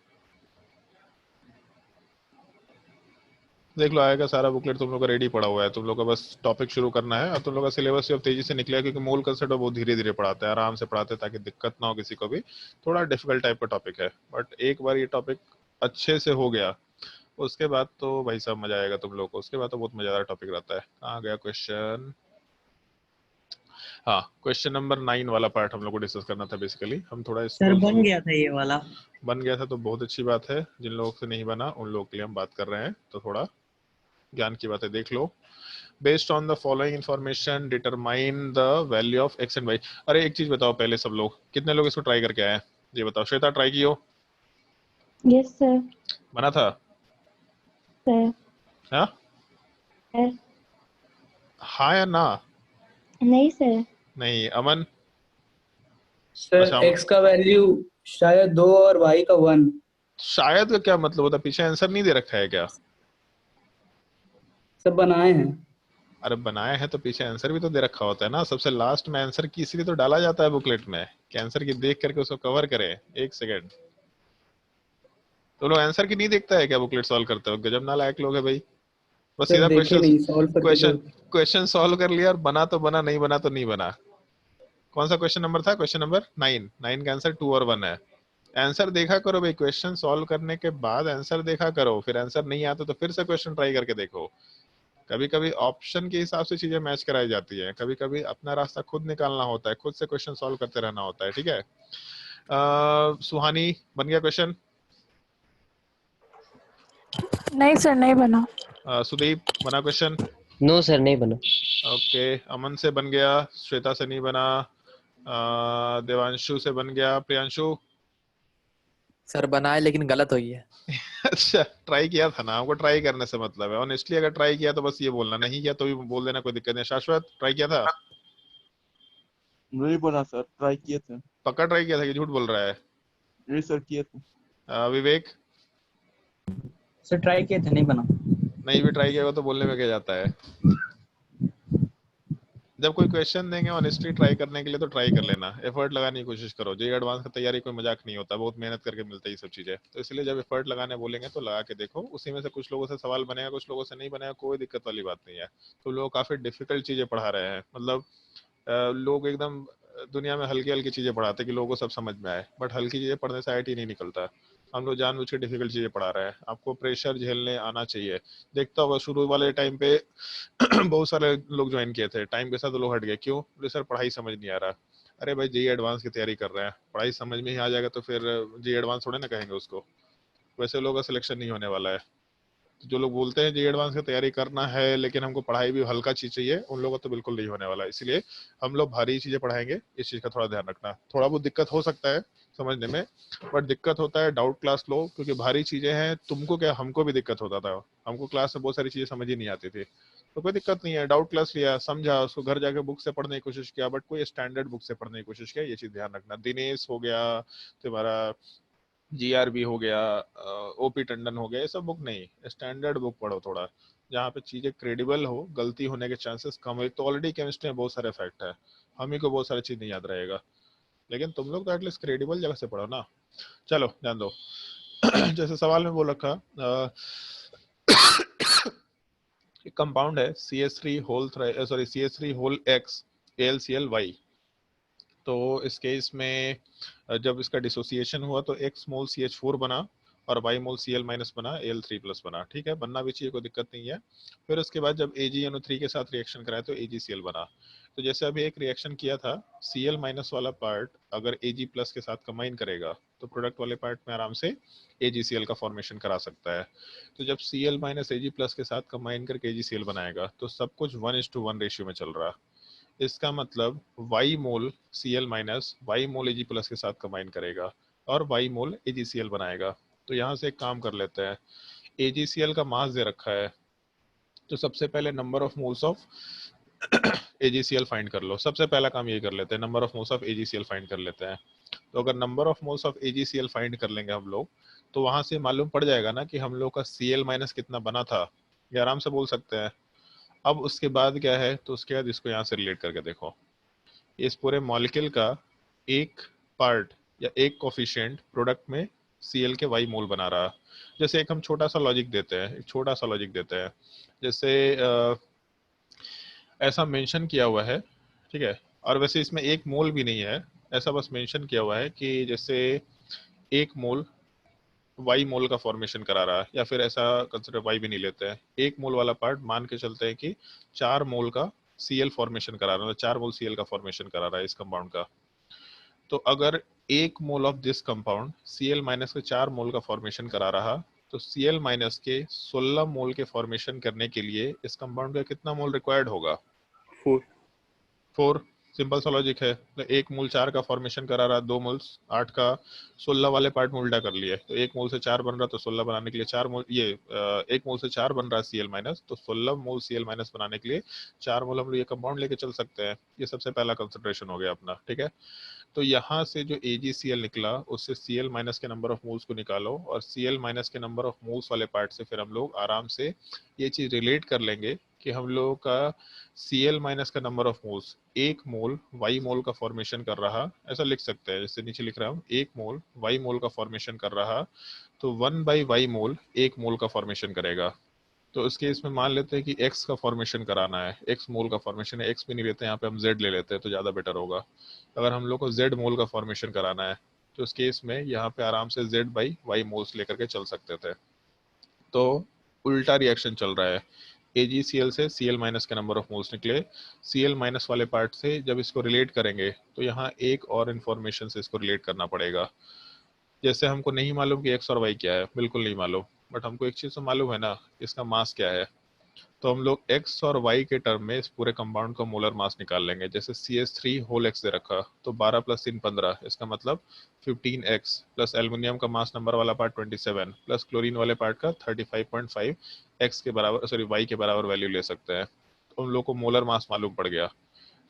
देख लो आएगा सारा बुकलेट तुम लोग का रेडी पड़ा हुआ है, तुम लोग का बस टॉपिक शुरू करना है, और तुम लोग का सिलेबस अब तेजी से निकलेगा, क्योंकि मूल कंसेप्ट बहुत धीरे धीरे पढ़ाते हैं, आराम से पढ़ाते हैं, ताकि दिक्कत ना हो किसी को भी। थोड़ा डिफिकल्ट टाइप का टॉपिक है, बट एक बार ये टॉपिक अच्छे से हो गया उसके बाद तो भाई साहब मजा आएगा तुम लोग को, उसके बाद तो बहुत मजेदार टॉपिक रहता है। कहाँ गया क्वेश्चन? हाँ, क्वेश्चन नंबर 9 वाला पार्ट हम लोग को डिस्कस करना था। बेसिकली हम थोड़ा सर बन गया था ये वाला। बन गया था तो बहुत अच्छी बात है, जिन लोगों से नहीं बना उन लोगों के लिए हम बात कर रहे हैं, तो थोड़ा ज्ञान की बातें देख लो। Based on the following information determine the value of X and Y. अरे एक चीज बताओ पहले, सब लोग कितने लोग इसको ट्राई करके आए हैं ये बताओ। श्वेता ट्राई की हो? Yes sir. बना था? सर हाँ हाँ या ना? नहीं सर। नहीं। अमन? सर अच्छा, x का वैल्यू शायद 2 और y का 1। शायद का क्या मतलब होता है? पीछे आंसर नहीं दे रखा है क्या? सब बनाए हैं। अरे बनाए हैं तो पीछे आंसर भी तो दे रखा होता है ना, सबसे लास्ट में आंसर की इसलिए तो डाला जाता है बुकलेट में कि आंसर की देख करके उसको कवर करे। एक सेकंड, तो लोग आंसर की नहीं देखता है क्या बुकलेट सॉल्व करते हो? गजब नालायक लोग है भाई। बस सर सीधा देखे नहीं, सॉल्व करके दो। क्वेश्चन सॉल्व कर लिया और बना तो बना, नहीं बना तो नहीं बना। कौन सा क्वेश्चन नंबर था? Question number 9। 9 का आंसर 2 और 1 है। आंसर देखा करो भाई, क्वेश्चन सॉल्व करने के बाद आंसर देखा करो, फिर आंसर नहीं आता तो फिर से क्वेश्चन ट्राई करके देखो। कभी कभी ऑप्शन के हिसाब से चीजें मैच कराई जाती है, कभी कभी अपना रास्ता खुद निकालना होता है, खुद से क्वेश्चन सॉल्व करते रहना होता है, ठीक है। सुहानी बन गया क्वेश्चन? नहीं सर नहीं बना। सुदीप बना क्वेश्चन? नो सर नहीं बना। ओके, अमन से बन गया, श्वेता से नहीं बना, देवांशु से बन गया, प्रियांशु? सर बनाए लेकिन गलत हुई है। अच्छा, ट्राई किया था ना, हमको ट्राई करने से मतलब है। ऑनेस्टली अगर ट्राई किया तो बस ये बोलना, नहीं किया तो भी बोल देना, कोई दिक्कत नहीं। शाश्वत ट्राई किया था? नहीं बना सर, ट्राई किए थे। पक्का ट्राई किया था कि झूठ बोल रहा है? नहीं सर, किए थे। विवेक? सर ट्राई किए थे, नहीं बना। नहीं भी ट्राई किया हो तो बोलने में क्या जाता है? जब कोई क्वेश्चन देंगे ऑनेस्टली ट्राई करने के लिए तो ट्राई कर लेना, एफर्ट लगाने की कोशिश करो। जेईई एडवांस की तैयारी कोई मजाक नहीं होता, बहुत मेहनत करके मिलता है ये सब चीजें, तो इसलिए जब एफर्ट लगाने बोलेंगे तो लगा के देखो। उसी में से कुछ लोगों से सवाल बनेगा, कुछ लोगों से नहीं बनेगा, कोई दिक्कत वाली बात नहीं है। तो लोग काफी डिफिकल्ट चीजें पढ़ा रहे हैं, मतलब लोग एकदम दुनिया में हल्की हल्की चीजें पढ़ाते हैं कि लोगों को सब समझ में आए, बट हल्की चीजें पढ़ने से आईटी नहीं निकलता। हम लोग जानबूझ के डिफिकल्ट चीजें पढ़ा रहे हैं, आपको प्रेशर झेलने आना चाहिए। देखता होगा शुरू वाले टाइम पे बहुत सारे लोग ज्वाइन किए थे, टाइम के साथ लोग हट गए, क्यों? बोले सर पढ़ाई समझ नहीं आ रहा। अरे भाई जेईई एडवांस की तैयारी कर रहे हैं, पढ़ाई समझ में ही आ जाएगा तो फिर जेईई एडवांस थोड़े ना कहेंगे उसको। वैसे लोगों का सिलेक्शन नहीं होने वाला है। तो जो लोग बोलते हैं जेईई एडवांस की तैयारी करना है लेकिन हमको पढ़ाई भी हल्का चीज चाहिए, उन लोगों को तो बिल्कुल नहीं होने वाला। इसलिए हम लोग भारी चीजें पढ़ाएंगे, इस चीज का थोड़ा ध्यान रखना। थोड़ा बहुत दिक्कत हो सकता है समझने में, बट दिक्कत होता है डाउट क्लास लो, क्योंकि भारी चीजें हैं। तुमको क्या, हमको भी दिक्कत होता था, हमको क्लास में बहुत सारी चीजें समझ ही नहीं आती थी। तो कोई दिक्कत नहीं है, डाउट क्लास लिया, समझा, उसको घर जाके बुक से पढ़ने की कोशिश किया, बट कोई स्टैंडर्ड बुक से पढ़ने की कोशिश किया, ये चीज ध्यान रखना। दिनेश हो गया तुम्हारा, जीआरबी हो गया, ओपी टंडन हो गया, ये सब बुक नहीं, स्टैंडर्ड बुक पढ़ो थोड़ा, जहाँ पे चीजें क्रेडिबल हो, गलती होने के चांसेस कम हो। तो ऑलरेडी केमिस्ट्री में बहुत सारे फैक्ट है, हम ही को बहुत सारी चीज नहीं याद रहेगा, लेकिन तुम लोग तो एटलीस्ट क्रेडिबल जगह से पढ़ो ना। चलो ध्यान दो। जैसे सवाल में बोल रखा, एक कंपाउंड है CH3 whole CH3 whole X AlCl Y। तो इस केस में जब इसका डिसोसिएशन हुआ तो X मोल CH4 बना और Y मोल Cl माइनस बना, Al3 प्लस बना। ठीक है, बनना भी चाहिए, कोई दिक्कत नहीं है। फिर उसके बाद जब AgNO3 के साथ रिएक्शन कराया तो AgCl बना। तो जैसे अभी एक रिएक्शन किया था, Cl माइनस वाला पार्ट अगर Ag प्लस के साथ कंबाइन करेगा तो प्रोडक्ट वाले पार्ट में आराम से AgCl का फॉर्मेशन करा सकता है। तो जब Cl माइनस Ag प्लस के साथ कंबाइन करके AgCl बनाएगा तो सब कुछ 1:1 रेशियो में चल रहा है। इसका मतलब Y मोल Cl माइनस Y मोल Ag प्लस के साथ कंबाइन करेगा और Y मोल AgCl बनाएगा। तो यहाँ से एक काम कर लेते हैं, AgCl का मास दे रखा है, तो सबसे पहले number of moles of AgCl find कर लो। सबसे पहला काम ये कर लेते हैं, number of moles of AgCl find कर लेते हैं। तो अगर number of moles of AgCl find कर लेंगे हम लोग, तो वहां से मालूम पड़ जाएगा ना कि हम लोग का Cl माइनस कितना बना था, ये आराम से बोल सकते हैं। अब उसके बाद क्या है, तो उसके बाद इसको यहाँ से रिलेट करके देखो, इस पूरे मॉलिक्यूल का एक पार्ट या एक कोफिशिएंट प्रोडक्ट में Cl के Y मोल बना रहा। जैसे एक हम छोटा सा लॉजिक देते हैं, एक छोटा सा लॉजिक देते हैं, जैसे ऐसा मेंशन किया हुआ है, ठीक है, और वैसे इसमें एक मोल भी नहीं है, ऐसा बस मेंशन किया हुआ है कि जैसे एक मोल Y मोल का फॉर्मेशन करा रहा है, या फिर ऐसा कंसिडर Y भी नहीं लेते हैं, एक मोल वाला पार्ट मान के चलते हैं कि 4 मोल का Cl फॉर्मेशन करा रहा है, 4 मोल Cl का फॉर्मेशन करा रहा है इस कंपाउंड का। तो अगर एक mole of this compound Cl minus के 4 मोल का फॉर्मेशन करा रहा, तो Cl माइनस के 16 मोल के फॉर्मेशन करने के लिए इस कंपाउंड का कितना मोल रिक्वायर्ड होगा? 4। सिंपल सा लॉजिक है। तो एक मोल 4 का फॉर्मेशन करा रहा, 2 मोल्स 8 का, 16 वाले पार्ट में उल्टा कर लिए, तो एक मोल से 4 बन रहा, तो 16 बनाने के लिए 4 मोल, ये एक मोल से 4 बन रहा है Cl माइनस, तो 16 मोल Cl माइनस बनाने के लिए 4 मोल हम लोग ये कंपाउंड लेके चल सकते हैं। ये सबसे पहला कंसिडरेशन हो गया अपना, ठीक है। तो यहाँ से जो AgCl निकला उससे Cl माइनस के नंबर ऑफ मोल्स को निकालो, और Cl माइनस के नंबर ऑफ मोल्स वाले पार्ट से फिर हम लोग आराम से ये चीज रिलेट कर लेंगे कि हम लोगों का Cl माइनस का नंबर ऑफ मोल्स, एक मोल Y मोल का फॉर्मेशन कर रहा, ऐसा लिख सकते हैं, जैसे नीचे लिख रहा हूँ, एक मोल Y मोल का फॉर्मेशन कर रहा, तो 1/Y मोल एक मोल का फॉर्मेशन करेगा। तो इस केस में मान लेते हैं कि X का फॉर्मेशन कराना है, X मोल का फॉर्मेशन है, X भी नहीं लेते यहाँ पे हम Z ले लेते हैं तो ज़्यादा बेटर होगा। अगर हम लोग को Z मोल का फॉर्मेशन कराना है तो इस केस में यहाँ पे आराम से Z/Y मोल्स लेकर के चल सकते थे। तो उल्टा रिएक्शन चल रहा है, AgCl से Cl माइनस के नंबर ऑफ मोल्स निकले, Cl माइनस वाले पार्ट से जब इसको रिलेट करेंगे तो यहाँ एक और इन्फॉर्मेशन से इसको रिलेट करना पड़ेगा। जैसे हमको नहीं मालूम कि X और Y क्या है, बिल्कुल नहीं मालूम, बट हमको एक चीज़ तो मालूम है ना, इसका मास क्या है। तो हम लोग X और Y के टर्म में इस पूरे कंपाउंड का मोलर मास निकाल लेंगे। जैसे CH3 होल X दे रखा, तो 12 + 3 15, इसका मतलब 15X, प्लस एल्युमिनियम का मास नंबर वाला पार्ट 27, प्लस क्लोरीन वाले पार्ट का 35.5 X के बराबर, सॉरी Y के बराबर वैल्यू ले सकते हैं। तो हम लोग को मोलर मास मालूम पड़ गया,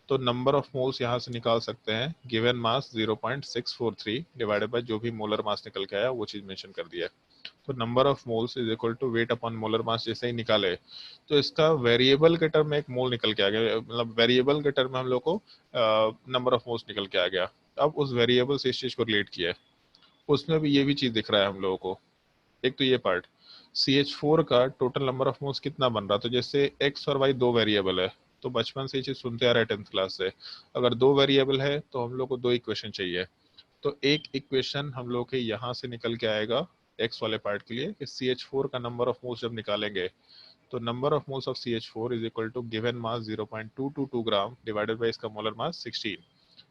तो नंबर ऑफ मोल्स यहाँ से निकाल सकते हैं, गिवन मास 0.643 डिवाइडेड बाय जो भी मोलर मास निकल के आया वो चीज मेंशन कर दिया है। तो number of moles is equal to weight upon molar mass. जैसे ही निकाले तो इसका वेरिएबल के टर्म में एक मोल निकल के आ गया, मतलब वेरिएबल के टर्म में हम लोग को नंबर ऑफ मोल्स निकल के आ गया। अब उस वेरिएबल से इस चीज को रिलेट किया है, उसमें भी ये भी चीज दिख रहा है हम लोगों को। एक तो ये पार्ट CH4 का टोटल नंबर ऑफ मोल्स कितना बन रहा, तो जैसे X और Y दो वेरिएबल है, तो बचपन से ये चीज सुनते आ रहे हैं 10th क्लास से, अगर दो वेरिएबल है तो हम लोग को दो इक्वेशन चाहिए। तो एक इक्वेशन हम लोग के यहाँ से निकल के आएगा X वाले पार्ट के लिए कि CH4 का नंबर ऑफ मोल्स जब निकालेंगे तो number of moles of CH4 is equal to given mass 0.222 gram divided by इसका मोलर मास 16।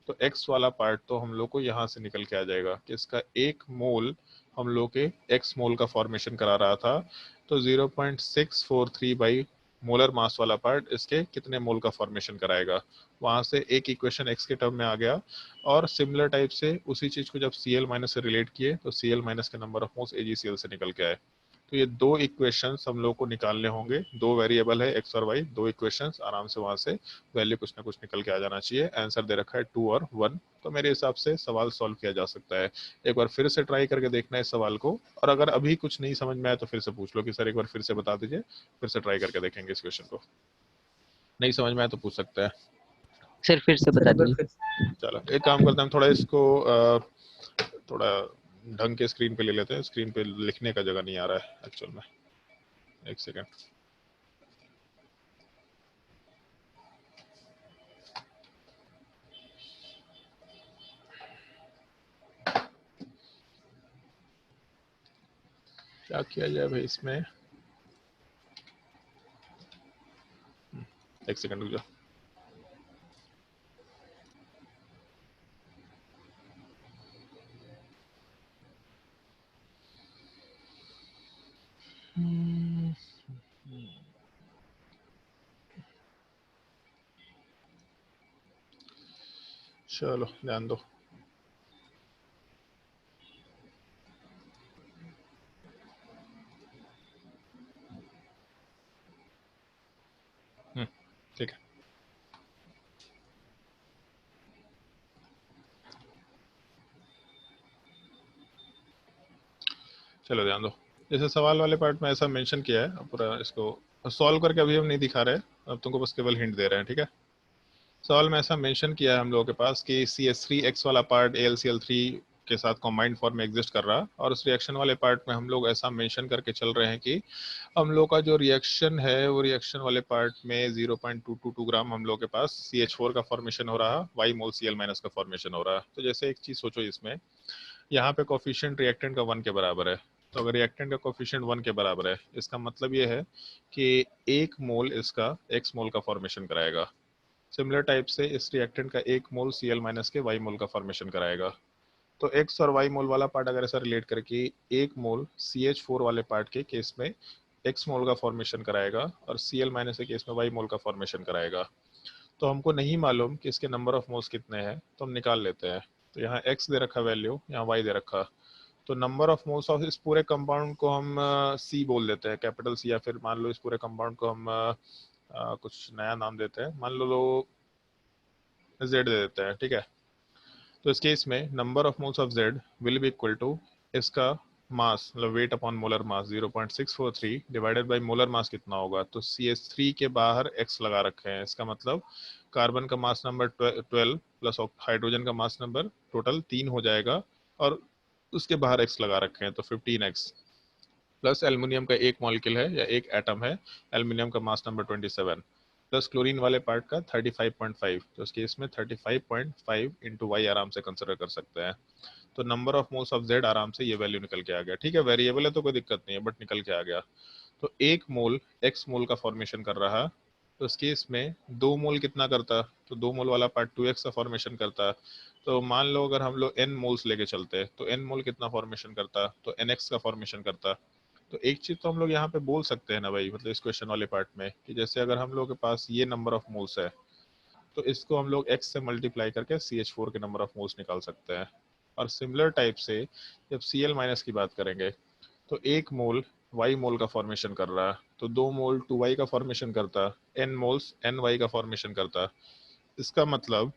तो X वाला पार्ट तो हम लोग को यहाँ से निकल के आ जाएगा कि इसका एक मोल हम लोग के X मोल का फॉर्मेशन करा रहा था, तो 0.643 बाई मोलर मास वाला पार्ट इसके कितने मोल का फॉर्मेशन कराएगा। वहां से एक इक्वेशन X के टर्म में आ गया, और सिमिलर टाइप से उसी चीज को जब Cl माइनस से रिलेट किए तो Cl माइनस के नंबर ऑफ मोल्स AgCl से निकल के आए। तो ये दो इक्वेशंस हम लोग को निकालने होंगे, दो वेरिएबल है x और y, दो इक्वेशंस, आराम से वहां से वैल्यू कुछ ना कुछ निकल के आ जाना चाहिए। आंसर दे रखा है 2 और 1, तो मेरे हिसाब से सवाल सॉल्व किया जा सकता है। एक बार फिर से ट्राई करके देखना है इस सवाल को, और अगर अभी कुछ नहीं समझ में आया तो फिर से पूछ लो कि सर एक बार फिर से बता दीजिए, फिर से ट्राई करके देखेंगे इस क्वेश्चन को। नहीं समझ में आया तो पूछ सकता है। सर फिर से बता दीजिए। चलो एक काम करते हैं, हम थोड़ा इसको थोड़ा ढंग के स्क्रीन पे ले लेते हैं। स्क्रीन पे लिखने का जगह नहीं आ रहा है एक्चुअल में। एक सेकेंड। क्या किया जाए भाई इसमें, एक सेकंड रुक जाओ। चलो ध्यान दो। ठीक है, चलो ध्यान दो। जैसे सवाल वाले पार्ट में ऐसा मेंशन किया है, अब पूरा इसको सॉल्व करके अभी हम नहीं दिखा रहे, अब तुमको बस केवल हिंट दे रहे हैं, ठीक है। सवाल में ऐसा मेंशन किया है हम लोगों के पास कि CH3X वाला पार्ट AlCl3 के साथ कॉम्बाइंड फॉर्म में एग्जिस्ट कर रहा, और उस रिएक्शन वाले पार्ट में हम लोग ऐसा मेंशन करके चल रहे हैं कि हम लोग का जो रिएक्शन है वो रिएक्शन वाले पार्ट में 0.222 ग्राम हम लोग के पास CH4 का फॉर्मेशन हो रहा, y मोल Cl माइनस का फॉर्मेशन हो रहा। तो जैसे एक चीज सोचो, इसमें यहाँ पे कोफिशिएंट रिएक्टेंट का 1 के बराबर है, तो अगर रिएक्टेंट का कोफिशिएंट 1 के बराबर है, इसका मतलब ये है कि 1 मोल इसका x मोल का फॉर्मेशन कराएगा। सिमिलर टाइप से इस रिएक्टेंट का 1 मोल Cl माइनस के y मोल का फॉर्मेशन कराएगा। तो x और y मोल वाला पार्ट अगर ऐसा रिलेट करके 1 मोल CH4 वाले पार्ट के केस में x मोल का फॉर्मेशन कराएगा, और Cl माइनस के केस में y मोल का फॉर्मेशन कराएगा। तो हमको नहीं मालूम कि इसके नंबर ऑफ मोल्स कितने हैं, तो हम निकाल लेते हैं। तो यहाँ x दे रखा वैल्यू, यहाँ y दे रखा, तो नंबर ऑफ मोल्स ऑफ इस पूरे कंपाउंड को हम C बोल देते हैं, कैपिटल C, या फिर मान लो इस पूरे कंपाउंड को हम कुछ नया नाम देते हैं, मान लो Z दे देते हैं, ठीक है। तो इस केस में number of moles of Z will be equal to इसका मास, मतलब weight upon molar mass 0.643 divided by molar mass कितना होगा, तो CH3 के बाहर x लगा रखे हैं, इसका मतलब कार्बन का मास नंबर 12 प्लस हाइड्रोजन का मास नंबर टोटल 3 हो जाएगा, और उसके बाहर x लगा रखे हैं, तो 15x प्लस एल्युमिनियम का एक मॉलिक्यूल है या एक एटम है, एल्युमिनियम का मास नंबर 27 प्लस क्लोरीन वाले पार्ट का 35.5, तो इसके इसमें 35.5 इंटू वाई आराम से कंसिडर कर सकते हैं। तो number of moles of Z आराम से ये वैल्यू निकल के आ गया, ठीक है। वेरिएबल है तो कोई दिक्कत नहीं है, बट निकल के आ गया। तो 1 मोल x मोल का फॉर्मेशन कर रहा, तो इस केस में 2 मोल कितना करता, तो 2 मोल वाला पार्ट 2x का फॉर्मेशन करता। तो मान लो अगर हम लोग n मोल्स लेके चलते तो n मोल कितना फॉर्मेशन करता, तो nx का फॉर्मेशन करता। तो एक चीज तो हम लोग यहाँ पे बोल सकते हैं ना भाई, मतलब इस क्वेश्चन वाले पार्ट में, कि जैसे अगर हम लोग के पास ये नंबर ऑफ मोल्स है, तो इसको हम लोग x से मल्टीप्लाई करके CH4 के नंबर ऑफ मोल्स निकाल सकते हैं। और सिमिलर टाइप से जब Cl माइनस की बात करेंगे, तो 1 मोल y मोल का फॉर्मेशन कर रहा है, तो 2 मोल 2y का फॉर्मेशन करता, n मोल्स ny का फॉर्मेशन करता। इसका मतलब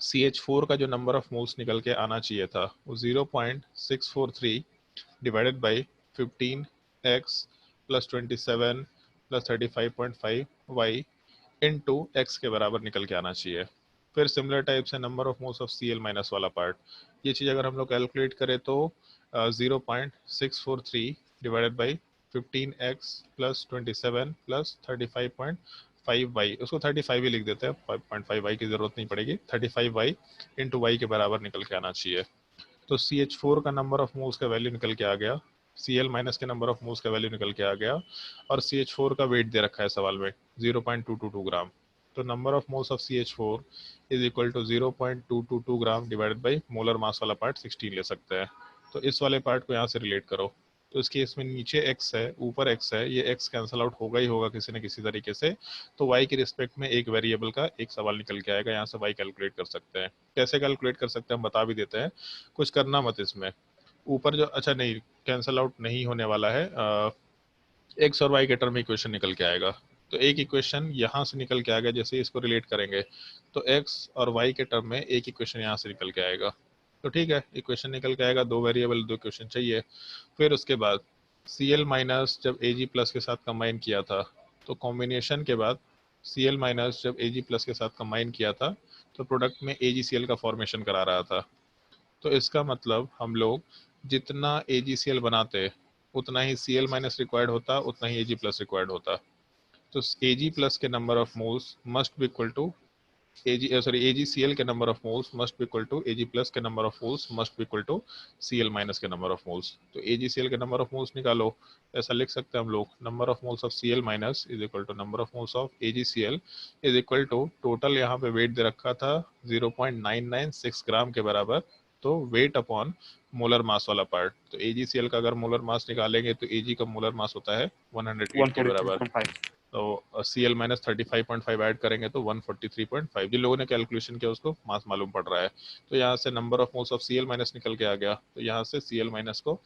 CH4 का जो नंबर ऑफ मोल्स निकल के आना चाहिए था वो 0.643 divided by 15x plus 27 plus 35.5 y into x के बराबर निकल के आना चाहिए। फिर सिमिलर टाइप से number of moles of Cl minus वाला पार्ट, ये चीज़ अगर हम लोग कैलकुलेट करें तो 0.643 divided by 15x plus 27 plus 35.5y, उसको 35 ही लिख देते हैं, 5.5y की जरूरत नहीं पड़ेगी, 35y इंटू वाई के बराबर निकल के आना चाहिए। तो CH4 का नंबर ऑफ मोल्स का वैल्यू निकल के आ गया, Cl माइनस के नंबर ऑफ मोल्स का वैल्यू निकल के आ गया, और CH4 का वेट दे रखा है सवाल में 0.222 ग्राम। तो number of moles of CH4 is equal to 0.222 gram divided by molar mass वाला पार्ट 16 ले सकते हैं। तो इस वाले पार्ट को यहाँ से रिलेट करो, तो इसके इसमें नीचे x है ऊपर x है, ये x कैंसल आउट होगा ही होगा किसी न किसी तरीके से, तो y के रिस्पेक्ट में एक वेरिएबल का एक सवाल निकल के आएगा, यहाँ से y कैलकुलेट कर सकते हैं। कैसे कैलकुलेट कर सकते हैं हम बता भी देते हैं, कुछ करना मत इसमें। ऊपर जो, अच्छा नहीं, कैंसल आउट नहीं होने वाला है, एक्स और वाई के टर्म में इक्वेशन निकल के आएगा। तो एक इक्वेशन यहाँ से निकल के आएगा, जैसे इसको रिलेट करेंगे तो एक्स और वाई के टर्म में एक इक्वेशन यहाँ से निकल के आएगा। तो ठीक है, इक्वेशन निकल के आएगा, दो वेरिएबल दो इक्वेशन चाहिए। फिर उसके बाद Cl माइनस जब Ag प्लस के साथ कंबाइन किया था, तो कॉम्बिनेशन के बाद Cl माइनस जब Ag प्लस के साथ कंबाइन किया था तो प्रोडक्ट में AgCl का फॉर्मेशन करा रहा था। तो इसका मतलब हम लोग जितना AgCl बनाते उतना ही Cl माइनस रिक्वायर्ड होता, उतना ही Ag प्लस रिक्वायर्ड होता। तो Ag प्लस के number of moles must be equal to AgCl के number of moles must be equal to Ag plus के number of moles must be equal to Cl minus के number of moles. तो AgCl के number of moles निकालो, ऐसा लिख सकते हैं हम लोग, number of moles of Cl minus is equal to number of moles of AgCl is equal to, total यहाँ पे वेट दे रखा था 0.996 ग्राम के बराबर, तो वेट अपॉन मोलर मास वाला पार्ट। तो AgCl का अगर मोलर मास निकालेंगे तो Ag का मोलर मास होता है 108 के बराबर। 143.5। तो Cl माइनस 35.5 ऐड करेंगे तो 143.5। जिन लोगों ने कैलकुलेशन किया उसको मास मालूम पड़ रहा है। तो यहाँ से number of moles of Cl minus निकल के आ गया। तो यहाँ से Cl माइनस को,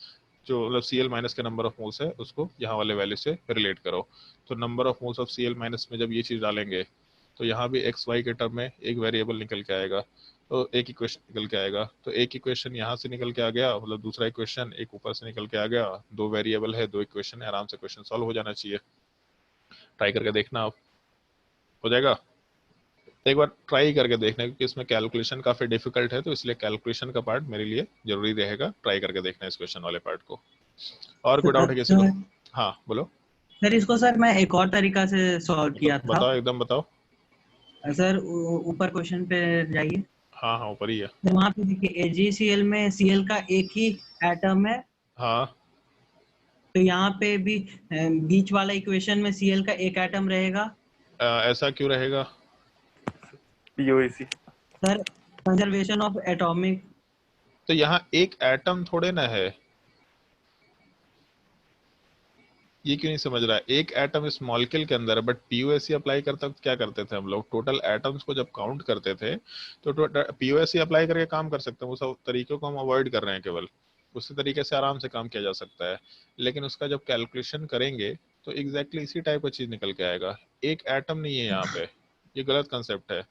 जो मतलब Cl माइनस के नंबर ऑफ मोल्स है उसको यहाँ वाले वैल्यू से रिलेट करो। तो number of moles of Cl minus में जब ये चीज़ डालेंगे तो यहाँ भी एक्स वाई के टर्म में एक वेरिएबल निकल के आएगा, तो एक इक्वेशन निकल के आएगा। तो एक इक्वेशन यहाँ से निकल के आ गया, मतलब दूसरा इक्वेशन एक ऊपर से निकल के आ गया। दो वेरिएबल है, दो इक्वेशन है, आराम से क्वेश्चन सॉल्व हो जाना चाहिए। ट्राई करके देखना, आप हो जाएगा। एक बार ट्राई करके देखना, क्योंकि इसमें कैलकुलेशन काफी डिफिकल्ट है, तो इसलिए कैलकुलेशन का पार्ट मेरे लिए जरूरी रहेगा। ट्राई करके देखना इस क्वेश्चन वाले पार्ट को। और कोई डाउट है किसी को? हाँ बोलो सर। इसको सर मैं एक और तरीका से सॉल्व किया था। बताओ, एकदम बताओ सर ऊपर क्वेश्चन पे जाइए। हाँ हाँ ऊपर ही है। तो वहाँ पे देखिए AgCl में Cl का एक ही एटम है। हाँ तो यहाँ पे भी बीच वाला इक्वेशन में Cl का एक एटम रहेगा। ऐसा क्यों रहेगा? POAC sir conservation of atomic. तो यहाँ एक एटम थोड़े ना है, ये क्यों नहीं समझ रहा है? एक एटम इस मॉलिक्यूल के अंदर है, बट POAC अप्लाई करते वक्त क्या करते थे हम लोग? टोटल एटम्स को जब काउंट करते थे तो POAC अप्लाई करके काम कर सकते हैं। वो सब तरीकों को हम अवॉइड कर रहे हैं, केवल उसी तरीके से आराम से काम किया जा सकता है। लेकिन उसका जब कैलकुलेशन करेंगे तो एग्जैक्टली इसी टाइप का चीज निकल के आएगा। एक एटम नहीं है यहाँ पे, ये गलत कंसेप्ट है।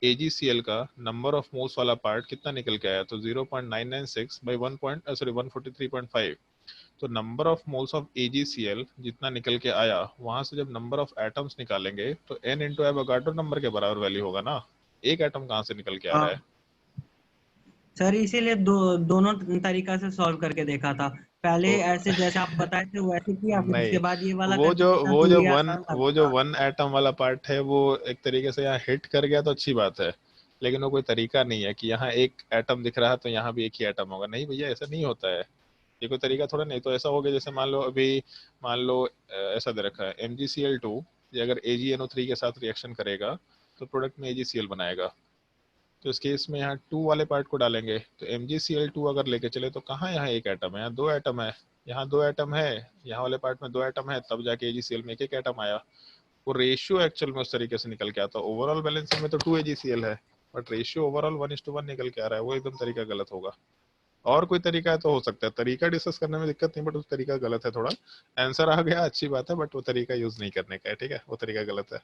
AgCl का नंबर ऑफ मोल्स वाला पार्ट कितना निकल के आया? तो 0.996 बाई 143.5। तो number of moles of AgCl जितना निकल के आया, वहां से जब नंबर ऑफ एटम्स निकालेंगे तो n इंटू एवोगाड्रो नंबर के बराबर वैल्यू होगा ना। एक एटम कहाँ से निकल के आ रहा है? सर इसीलिए दोनों तरीका से सॉल्व करके देखा था। पहले ऐसे जैसे आप बताए थे वैसे किया, फिर उसके बाद ये वाला वो वो जो वन एटम वाला पार्ट है वो एक तरीके से यहाँ हिट कर गया तो अच्छी बात है, लेकिन वो कोई तरीका नहीं है कि यहाँ एक एटम दिख रहा है तो यहाँ भी एक ही एटम होगा। नहीं भैया, ऐसा नहीं होता है, ये कोई तरीका थोड़ा नहीं। तो ऐसा हो गया जैसे मान लो ऐसा दे रखा है MgCl2, ये अगर AgNO3 के साथ रिएक्शन करेगा तो प्रोडक्ट में AgCl बनाएगा। तो इस केस में यहाँ 2 वाले पार्ट को डालेंगे तो MgCl2 अगर लेके चले तो कहाँ यहाँ एक एटम है? यहाँ 2 एटम है, यहाँ 2 एटम है, यहाँ वाले पार्ट में 2 एटम है, तब जाके AgCl में एक एटम आया। वो रेशियो एक्चुअल में उस तरीके से निकल के आता है। ओवरऑल बैलेंसिंग में तो 2 AgCl है, बट रेशियो ओवरऑल 1:1 निकल के आ रहा है, वो एकदम तरीका गलत होगा। और कोई तरीका है तो हो सकता है, तरीका डिस्कस करने में दिक्कत नहीं, बट उस तरीका गलत है थोड़ा। आंसर आ गया, अच्छी बात है, बट वो तरीका यूज नहीं करने का है, ठीक है? वो तरीका गलत है।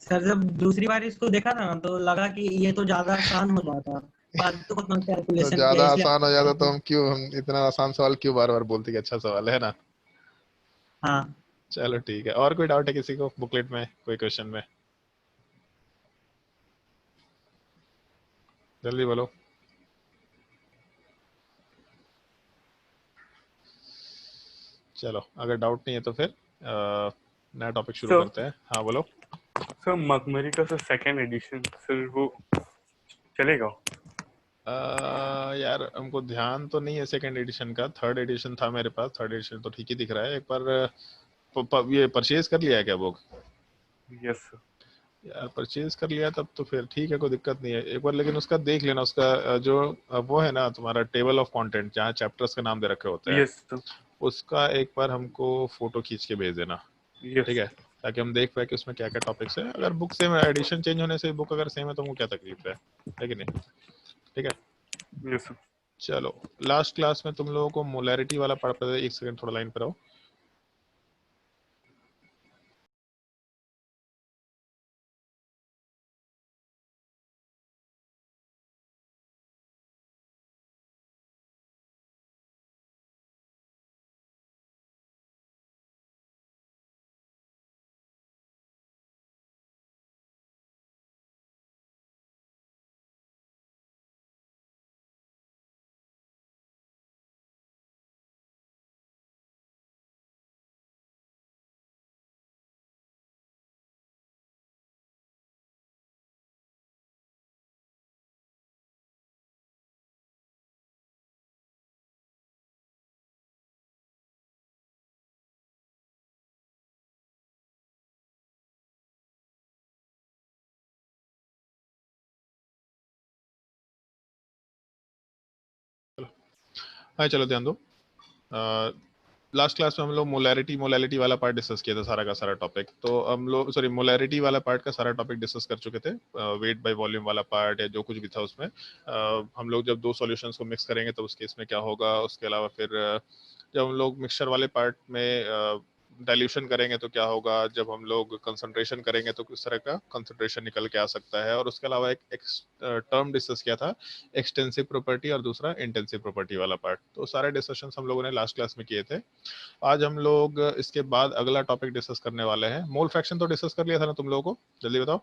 सर जब दूसरी बार इसको देखा था ना तो लगा कि ये तो ज्यादा आसान हो जाता, बातों को कैलकुलेशन तो ज्यादा आसान हो जाता तो हम इतना आसान सवाल क्यों बार बार बोलते कि अच्छा सवाल है ना? हाँ चलो ठीक है। और कोई डाउट है किसी को बुकलेट में, कोई क्वेश्चन में? जल्दी बोलो। चलो अगर डाउट नहीं है तो फिर नया टॉपिक शुरू करते हैं। हाँ बोलो। सर मकमरी का सर सेकंड एडिशन सर वो चलेगा? यार हमको ध्यान तो नहीं है सेकंड एडिशन का, थर्ड एडिशन था मेरे पास, थर्ड एडिशन तो ठीक ही दिख रहा है। एक बार ये परचेज कर लिया है क्या बुक? Yes sir. यार परचेज कर लिया तब तो फिर ठीक है, कोई दिक्कत नहीं है। एक बार लेकिन उसका देख लेना, उसका जो वो है ना तुम्हारा टेबल ऑफ कंटेंट जहाँ चैप्टर्स के नाम दे रखे होते हैं, यस सर। उसका एक बार हमको फोटो खींच के भेज देना, ठीक है? ताकि हम देख पाए कि उसमें क्या क्या टॉपिक्स है। अगर बुक सेम एडिशन चेंज होने से बुक अगर सेम है तो वो क्या तकलीफ है कि नहीं? ठीक है? Yes sir. चलो लास्ट क्लास में तुम लोगों को मोलैरिटी वाला पढ़ पाते। एक सेकंड थोड़ा लाइन पर आओ। हाँ चलो ध्यान दो। लास्ट क्लास में हम लोग मोलैरिटी वाला पार्ट डिस्कस किया था, सारा का सारा टॉपिक। तो हम लोग मोलैरिटी वाला पार्ट का सारा टॉपिक डिस्कस कर चुके थे। वेट बाय वॉल्यूम वाला पार्ट या जो कुछ भी था उसमें हम लोग जब दो सॉल्यूशंस को मिक्स करेंगे तो उस केस में क्या होगा। उसके अलावा फिर जब हम लोग मिक्सचर वाले पार्ट में डाइल्यूशन करेंगे तो क्या होगा। जब हम लोग कंसंट्रेशन करेंगे तो किस तरह का कंसंट्रेशन निकल के आ सकता है। और उसके अलावा एक टर्म डिस्कस किया था, एक्सटेंसिव प्रॉपर्टी और दूसरा इंटेंसिव प्रॉपर्टी वाला पार्ट। तो सारे डिस्कशन हम लोगों ने लास्ट क्लास में किए थे। आज हम लोग इसके बाद अगला टॉपिक डिस्कस करने वाले हैं। मोल फ्रैक्शन तो डिस्कस कर लिया था ना तुम लोगों को, जल्दी बताओ।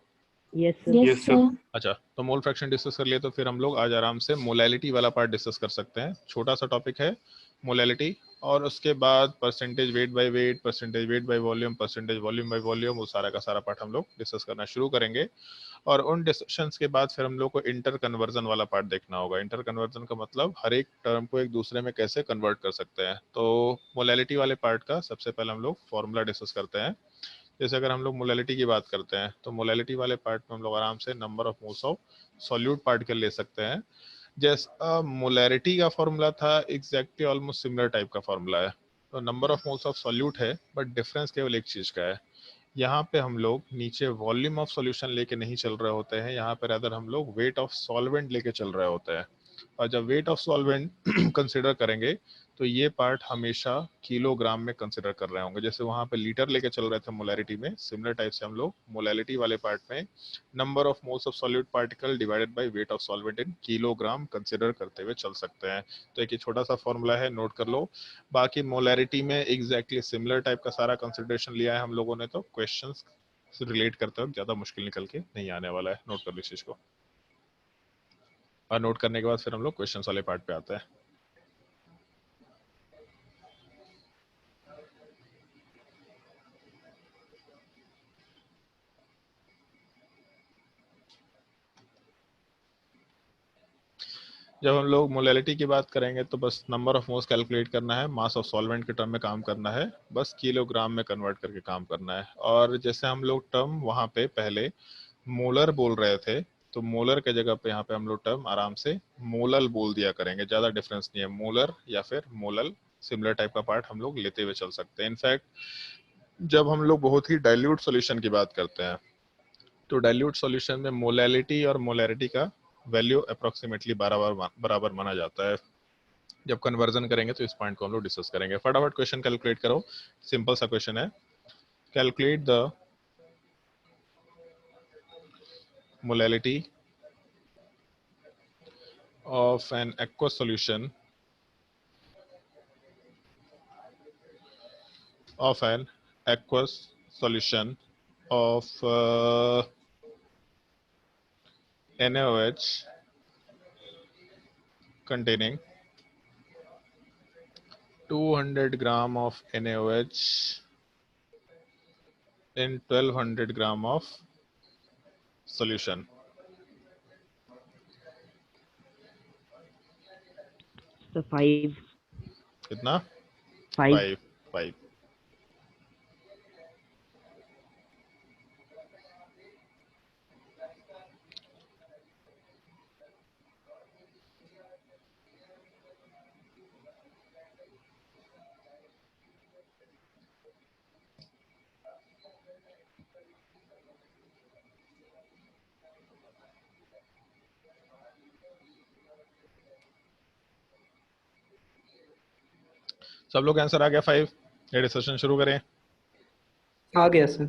Yes sir. Yes yes sir. Sir. अच्छा, तो मोल फ्रैक्शन डिस्कस कर लिए तो फिर हम लोग आज आराम से मोलैलिटी वाला पार्ट डिस्कस कर सकते हैं। छोटा सा टॉपिक है मोलैलिटी। और उसके बाद percentage weight by weight, percentage weight by volume, percentage volume by volume, वो सारा का सारा पार्ट हम लोग डिस्कस करना शुरू करेंगे। और उन डिस्कशंस के बाद फिर हम लोग को इंटर कन्वर्जन वाला पार्ट देखना होगा। इंटर कन्वर्जन का मतलब हर एक टर्म को एक दूसरे में कैसे कन्वर्ट कर सकते हैं। तो मोलैलिटी वाले पार्ट का सबसे पहले हम लोग फॉर्मूला डिस्कस करते हैं। जैसे अगर हम लोग मोलैलिटी की बात करते हैं तो मोलैलिटी वाले पार्ट में हम लोग आराम से number of moles of solute particle ले सकते हैं। जैसा मोलैरिटी का फॉर्मूला था एग्जैक्टली ऑलमोस्ट सिमिलर टाइप का फॉर्मूला है। तो number of moles of solute है, बट डिफरेंस केवल एक चीज का है। यहाँ पे हम लोग नीचे वॉल्यूम ऑफ सॉल्यूशन लेके नहीं चल रहे होते हैं, यहाँ पे अदर हम लोग वेट ऑफ सॉल्वेंट लेके चल रहे होते हैं। और जब वेट ऑफ सॉल्वेंट कंसिडर करेंगे तो ये पार्ट हमेशा किलोग्राम में कंसिडर कर रहे होंगे। जैसे वहां पे लीटर लेके चल रहे थे मोलैरिटी में, सिमिलर टाइप से हम लोग मोलैलिटी वाले पार्ट में number of moles of solute particle divided by weight of solvent in kilogram consider करते हुए चल सकते हैं। तो एक ये छोटा सा फॉर्मूला है, नोट कर लो। बाकी मोलैरिटी में एग्जैक्टली सिमिलर टाइप का सारा कंसिडरेशन लिया है हम लोगों ने। तो क्वेश्चंस से रिलेट करते वक्त ज्यादा मुश्किल निकल के नहीं आने वाला है। नोट कर लो इस चीज को। और नोट करने के बाद फिर हम लोग क्वेश्चंस वाले पार्ट पे आते हैं। जब हम लोग मोलैलिटी की बात करेंगे तो बस नंबर ऑफ मोल्स कैलकुलेट करना है, मास ऑफ सॉल्वेंट के टर्म में काम करना है, बस किलोग्राम में कन्वर्ट करके काम करना है। और जैसे हम लोग टर्म वहां पे पहले मोलर बोल रहे थे, तो मोलर के जगह पे यहाँ पे हम लोग टर्म आराम से मोलल बोल दिया करेंगे। ज्यादा डिफरेंस नहीं है, मोलर या फिर मोलल सिमिलर टाइप का पार्ट हम लोग लेते हुए चल सकते हैं। इनफैक्ट जब हम लोग बहुत ही डाइल्यूट सॉल्यूशन की बात करते हैं तो डाइल्यूट सॉल्यूशन में मोलैलिटी और मोलैरिटी का वैल्यू अप्रोक्सीमेटली बराबर माना जाता है। जब कन्वर्जन करेंगे तो इस पॉइंट को हम लोग डिस्कस करेंगे। फटाफट क्वेश्चन कैलकुलेट करो, सिंपल सा क्वेश्चन है। Calculate the molality of an aqueous solution of NaOH containing 200 gram of NaOH in 1200 gram of solution. तो 5 कितना? 5 5. सब लोग आंसर आ गया 5? ये डिस्कशन शुरू करें? आ गया सर।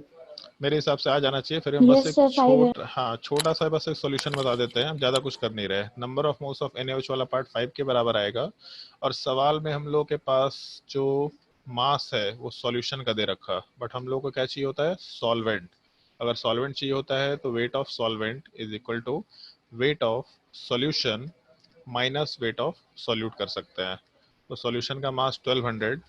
मेरे हिसाब से आ जाना चाहिए। फिर हम बस यस एक सर 5 है। छोटा सा बस एक सॉल्यूशन बता देते हैं, हम ज्यादा कुछ कर नहीं रहे। Number of moles of NaOH वाला पार्ट 5 के बराबर आएगा, और सवाल में हम लोग के पास जो मास है वो सॉल्यूशन का दे रखा, बट हम लोग को क्या चाहिए होता है? सॉल्वेंट। अगर सॉल्वेंट चाहिए होता है तो weight of solvent is equal to weight of solution minus weight of solute कर सकते हैं। तो सॉल्यूशन का मास 1200,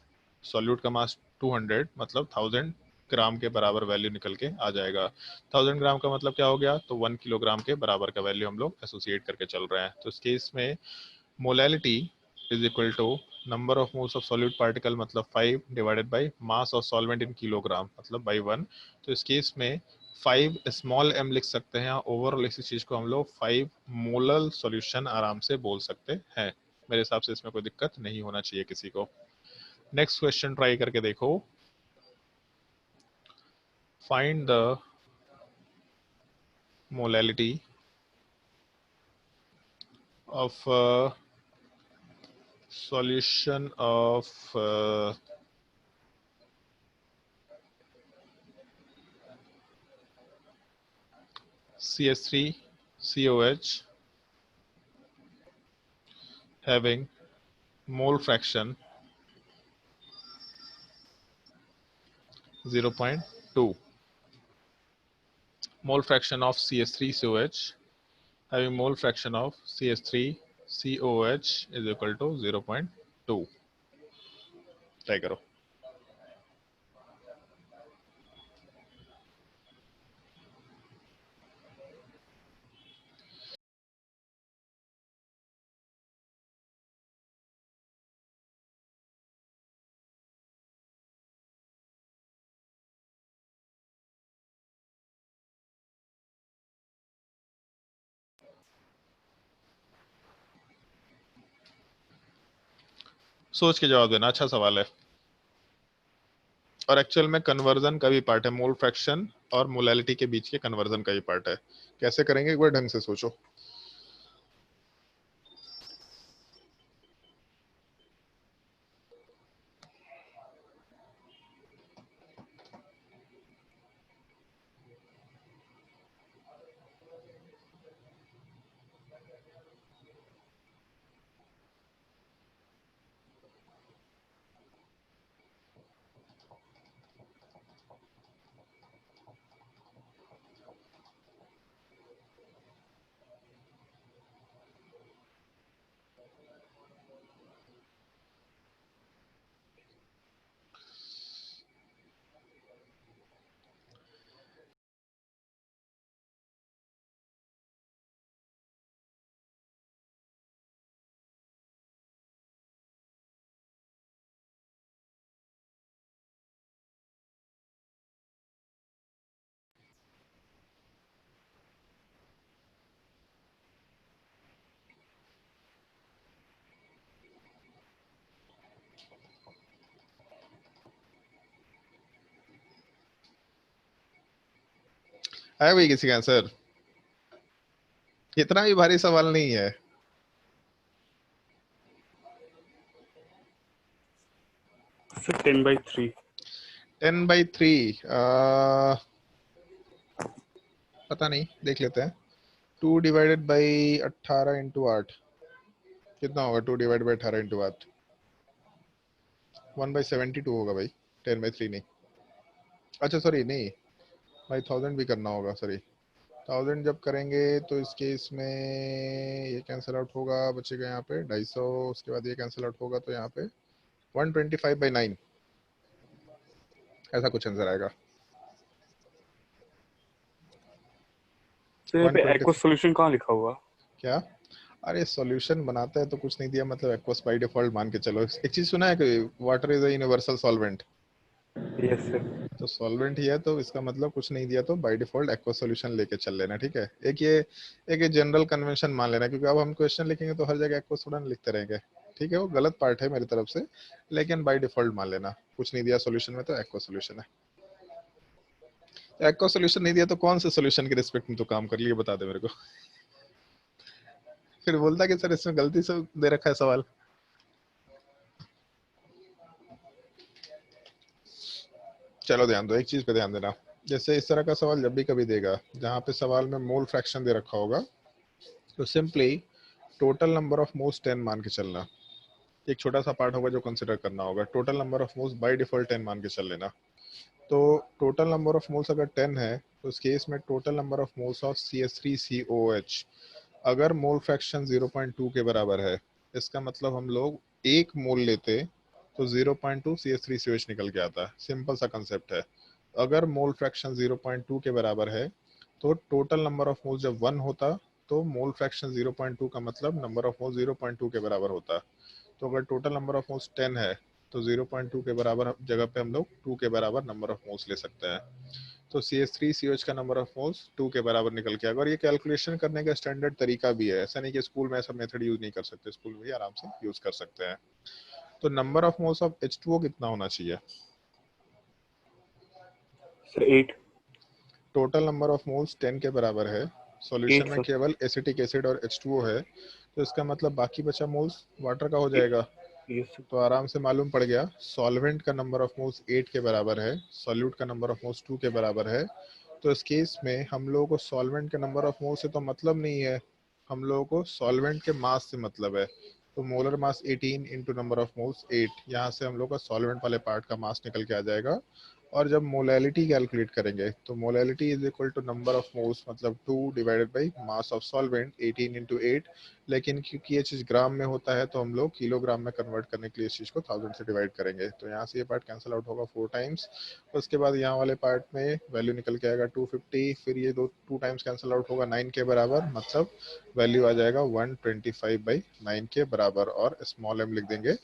सॉल्यूट का मास 200, मतलब 1000 ग्राम के बराबर वैल्यू निकल के आ जाएगा। 1000 ग्राम का मतलब क्या हो गया? तो 1 किलोग्राम के बराबर का वैल्यू हम लोग एसोसिएट करके चल रहे हैं। तो इस केस में molality is equal to number of moles of solute particle, मतलब 5 divided by mass of solvent in kilogram, मतलब बाई 1। तो इस केस में 5 स्मॉल m लिख सकते हैं। ओवरऑल इसी चीज को हम लोग 5 मोलल सॉल्यूशन आराम से बोल सकते हैं। मेरे हिसाब से इसमें कोई दिक्कत नहीं होना चाहिए किसी को। नेक्स्ट क्वेश्चन ट्राई करके देखो। Find the molality of solution of CH3COH having mole fraction 0.2. Mole fraction of CH3COH having mole fraction of CH3COH is equal to 0.2. Try करो। सोच के जवाब देना, अच्छा सवाल है। और एक्चुअल में कन्वर्जन का भी पार्ट है, मोल फ्रैक्शन और मोलैलिटी के बीच के कन्वर्जन का भी पार्ट है। कैसे करेंगे एक बार ढंग से सोचो। है भाई किसी का आंसर? इतना भी भारी सवाल नहीं है। सर 10/3। 10/3 पता नहीं, देख लेते हैं। 2 डिवाइडेड बाई 18 इंटू 8 कितना होगा? 2 डिवाइड बाई 18 इंटू 8 1/72 होगा भाई, 10/3 नहीं। अच्छा सॉरी, नहीं भाई 1000 भी करना होगा, सॉरी 1000 जब करेंगे तो इस केस में ये कैंसिल आउट होगा, बचेगा यहाँ पे 250, उसके बाद ये कैंसिल आउट होगा, तो यहाँ पे 125/9 ऐसा कुछ आंसर आएगा। तो यहाँ पे 120 एक्वस सॉल्यूशन कहाँ लिखा हुआ? क्या? अरे सॉल्यूशन बनाता है तो कुछ नहीं दिया, मतलब एक्वस बाय डिफॉल्ट मान के चलो। एक चीज सुना है कि water is a universal solvent. Yes sir. तो सॉल्वेंट ही है तो इसका मतलब कुछ नहीं दिया तो बाय डिफॉल्ट एक्वस सॉल्यूशन लेके चल लेना, ठीक है। एक ये जनरल कन्वेंशन मान लेना, क्योंकि अब हम क्वेश्चन लिखेंगे तो हर जगह एक्वस थोड़ा लिखते रहेंगे, ठीक है। वो गलत पार्ट है मेरी तरफ से, लेकिन बाय डिफॉल्ट मान लेना, कुछ नहीं दिया सॉल्यूशन में तो एक्वस सॉल्यूशन है। एक्वस सॉल्यूशन नहीं दिया तो कौन से सॉल्यूशन के रिस्पेक्ट में तो काम कर लिए, बता दे मेरे को। फिर बोलता कि सर इसमें गलती से दे रखा है सवाल। चलो ध्यान दो, एक चीज पे ध्यान देना। जैसे इस तरह का सवाल जब भी कभी देगा जहाँ पे सवाल में मोल फ्रैक्शन दे रखा होगा, तो simply total number of moles 10 मान के चलना। एक छोटा सा पार्ट होगा जो कंसिडर करना होगा। Total number of moles by default 10 मान के चल लेना। तो टोटल नंबर ऑफ मोल्स अगर 10 है तो उस केस में total number of moles of CH3COOH अगर मोल फ्रैक्शन 0.2 के बराबर है, इसका मतलब हम लोग एक मोल लेते तो 0.2 CH3COH निकल के आता। सिंपल सा कंसेप्ट है। अगर मोल फ्रैक्शन 0.2 के बराबर है तो टोटल नंबर ऑफ मोल्स जब 1 होता तो मोल फ्रैक्शन 0.2 का मतलब नंबर ऑफ मोल्स 0.2 के बराबर होता। तो अगर टोटल नंबर ऑफ मोल्स 10 है तो 0.2 के बराबर जगह पे हम लोग 2 के बराबर नंबर ऑफ मोल्स ले सकते हैं। तो CH3COH का नंबर ऑफ मोल्स 2 के बराबर निकल के आएगा। और ये कैलकुलेशन करने का स्टैंडर्ड तरीका भी है, ऐसा नहीं कि स्कूल में ऐसा मेथड यूज नहीं कर सकते, स्कूल में भी आराम से यूज कर सकते हैं। तो number of moles of H2O कितना होना चाहिए? Sir 8। Total number of moles 10 के बराबर है, सॉल्यूशन 8 में सर। केवल एसिटिक एसिड और H2O है, तो इसका मतलब बाकी बचा मोल्स वाटर का हो जाएगा। Yes sir. तो आराम से मालूम पड़ गया, सॉल्वेंट का नंबर ऑफ मोल्स 8 के बराबर है, सॉल्यूट का नंबर ऑफ मोल्स 2 के बराबर है। तो इस केस में हम लोगों को सॉल्वेंट के नंबर ऑफ मोल्स से तो मतलब नहीं है, हम लोगों को सॉल्वेंट के मास से मतलब है। तो molar mass 18 into number of moles 8, यहाँ से हम लोग का सॉल्वेंट वाले पार्ट का मास निकल के आ जाएगा। और जब मोलैलिटी कैलकुलेट करेंगे तो molality is equal to number of moles मतलब 2 divided by mass of solvent 18 into 8। लेकिन क्योंकि ये चीज़ ग्राम में होता है तो हम लोग किलोग्राम में कन्वर्ट करने के लिए इस चीज़ को 1000 से डिवाइड करेंगे। तो यहाँ से ये पार्ट कैंसिल आउट होगा 4 टाइम्स। उसके बाद यहाँ वाले पार्ट में वैल्यू निकल के आएगा 250, फिर ये 2 टाइम्स कैंसिल आउट होगा 9 के बराबर, मतलब वैल्यू आ जाएगा 125/9 के बराबर। और स्मॉल m लिख देंगे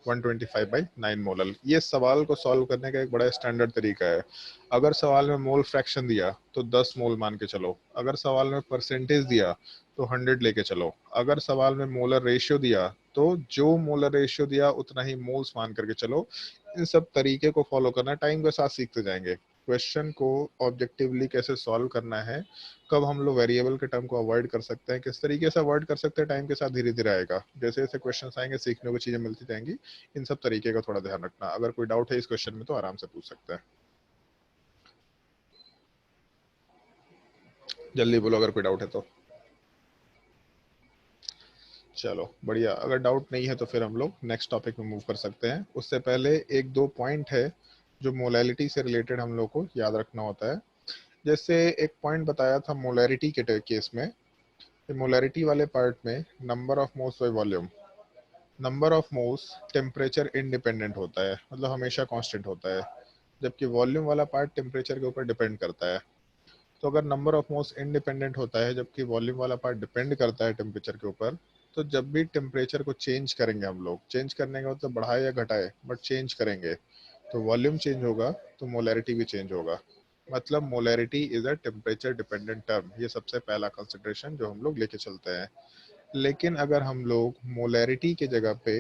125/9 मोलल। ये सवाल को सॉल्व करने का एक बड़ा स्टैंडर्ड तरीका है। अगर सवाल में मोल फ्रैक्शन दिया तो 10 मोल मान के चलो, अगर सवाल में परसेंटेज दिया तो 100 लेके चलो, अगर सवाल में मोलर रेशियो दिया तो जो मोलर रेशियो दिया उतना ही मोल्स मान करके चलो। इन सब तरीके को फॉलो करना, टाइम के साथ सीखते जाएंगे। क्वेश्चन को ऑब्जेक्टिवली कैसे सॉल्व करना है, कब हम लोग वेरिएबल के टर्म को अवॉइड कर सकते हैं, किस तरीके से अवॉइड कर सकते हैं, टाइम के साथ धीरे धीरे आएगा। जैसे जैसे क्वेश्चन आएंगे सीखने को चीजें मिलती जाएंगी। इन सब तरीके का थोड़ा ध्यान रखना। अगर कोई डाउट है इस क्वेश्चन में तो आराम से पूछ सकते हैं। जल्दी बोलो अगर कोई डाउट है तो। चलो बढ़िया, अगर डाउट नहीं है तो फिर हम लोग नेक्स्ट टॉपिक में मूव कर सकते हैं। उससे पहले एक दो पॉइंट है जो मोलैलिटी से रिलेटेड हम लोग को याद रखना होता है। जैसे एक पॉइंट बताया था मोलैरिटी के केस में, मोलैरिटी वाले पार्ट में number of moles by volume, number of moles temperature independent होता है, मतलब हमेशा कांस्टेंट होता है, जबकि वॉल्यूम वाला पार्ट टेम्परेचर के ऊपर डिपेंड करता है। तो अगर नंबर ऑफ मोल्स इंडिपेंडेंट होता है जबकि वॉल्यूम वाला पार्ट डिपेंड करता है टेम्परेचर के ऊपर, तो जब भी टेम्परेचर को चेंज करेंगे हम लोग, चेंज करने का मतलब बढ़ाए या घटाए, बट चेंज करेंगे तो वॉल्यूम चेंज होगा तो मोलैरिटी भी चेंज होगा। मतलब molarity is a temperature dependent term, ये सबसे पहला कंसिडरेशन जो हम लोग लेके चलते हैं। लेकिन अगर हम लोग मोलैरिटी के जगह पे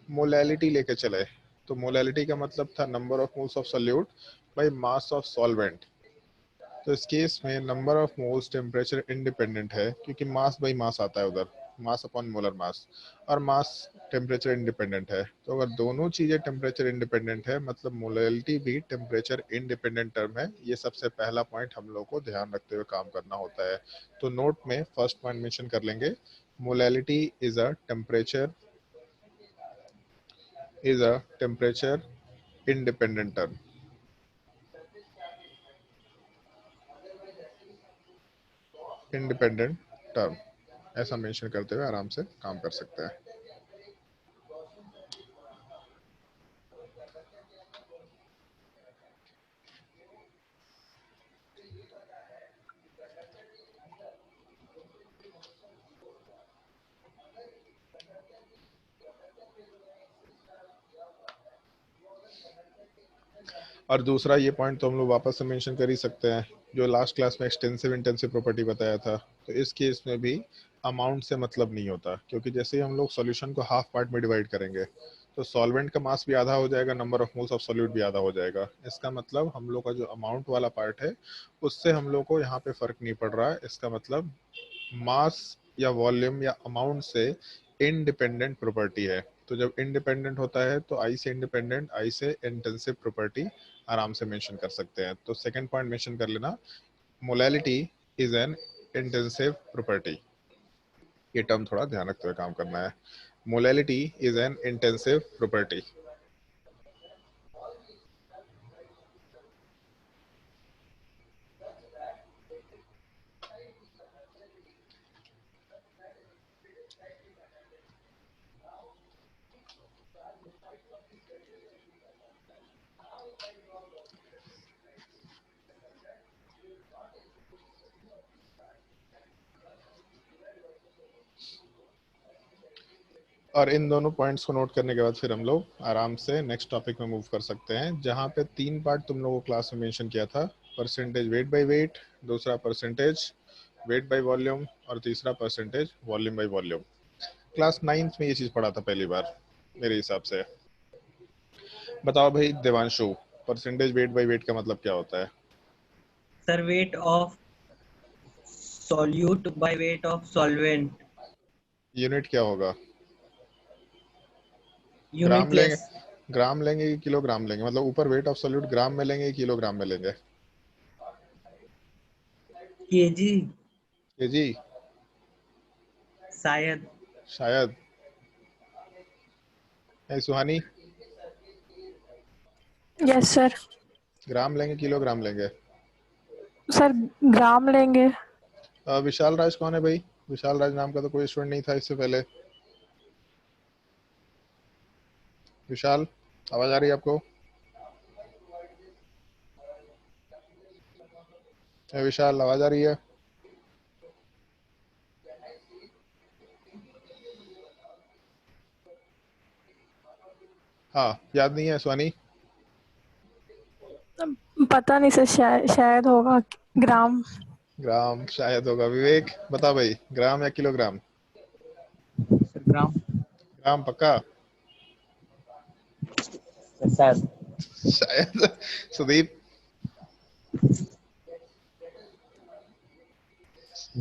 मोलैलिटी लेके चले तो मोलैलिटी का मतलब था number of moles of solute bye mass of solvent. तो इस केस में number of moles temperature independent है क्योंकि मास बाई मास आता है उधर, मास अपॉन मोलर मास, और मास टेम्परेचर इंडिपेंडेंट है। तो अगर दोनों चीजें टेम्परेचर इंडिपेंडेंट है मतलब मोलैलिटी भी टेम्परेचर इंडिपेंडेंट टर्म है। ये सबसे पहला पॉइंट हम लोग को ध्यान रखते हुए काम करना होता है। तो नोट में फर्स्ट पॉइंट मेंशन कर लेंगे, molality is a temperature independent term, independent term, ऐसा मेंशन करते हुए आराम से काम कर सकते हैं। और दूसरा ये पॉइंट तो हम लोग वापस से मेंशन कर ही सकते हैं, जो लास्ट क्लास में एक्सटेंसिव इंटेंसिव प्रॉपर्टी बताया था। तो इस केस में भी अमाउंट से मतलब नहीं होता, क्योंकि जैसे ही हम लोग सॉल्यूशन को हाफ पार्ट में डिवाइड करेंगे तो सॉल्वेंट का मास भी आधा हो जाएगा, number of moles of solute भी आधा हो जाएगा। इसका मतलब हम लोग का जो अमाउंट वाला पार्ट है उससे हम लोग को यहाँ पे फर्क नहीं पड़ रहा है। इसका मतलब मास या वॉल्यूम या अमाउंट से इंडिपेंडेंट प्रॉपर्टी है। तो जब इंडिपेंडेंट होता है तो आई से इंडिपेंडेंट, आई से इंटेंसिव प्रॉपर्टी आराम से मेंशन कर सकते हैं। तो सेकंड पॉइंट मेंशन कर लेना, molality is an intensive property. ये टर्म थोड़ा ध्यान रखते हुए काम करना है। Molality is an intensive property. और इन दोनों पॉइंट्स को नोट करने के बाद फिर हम लोग आराम से नेक्स्ट टॉपिक में मूव कर सकते हैं, जहाँ पे 3 पार्ट तुम लोगों को क्लास में मेंशन किया था। परसेंटेज वेट बाय वेट, दूसरा परसेंटेज वेट बाय वॉल्यूम, और तीसरा percentage volume by volume. Class 9th में ये चीज पढ़ा था पहली बार मेरे हिसाब से। बताओ भाई Devanshu, percentage weight by weight का मतलब क्या होता है? Sir wait of solute by weight of solvent. Unit क्या होगा? यूनिट लेंगे, प्लेस। ग्राम लेंगे कि किलोग्राम लेंगे? मतलब ऊपर वेट ऑफ सॉल्यूट ग्राम में लेंगे कि किलोग्राम में लेंगे? केजी केजी शायद। शायद। सुहानी, यस सर। ग्राम लेंगे किलोग्राम लेंगे? सर ग्राम लेंगे। विशाल राज कौन है भाई? विशाल राज नाम का तो कोई स्टूडेंट नहीं था इससे पहले। विशाल, आवाज आ रही है आपको? विशाल, आवाज आ रही है? हाँ, याद नहीं है सुहानी? पता नहीं सर, शायद होगा ग्राम। ग्राम शायद होगा। विवेक बता भाई, ग्राम या किलोग्राम? ग्राम। ग्राम पक्का? शायद। शायद। सुदीप?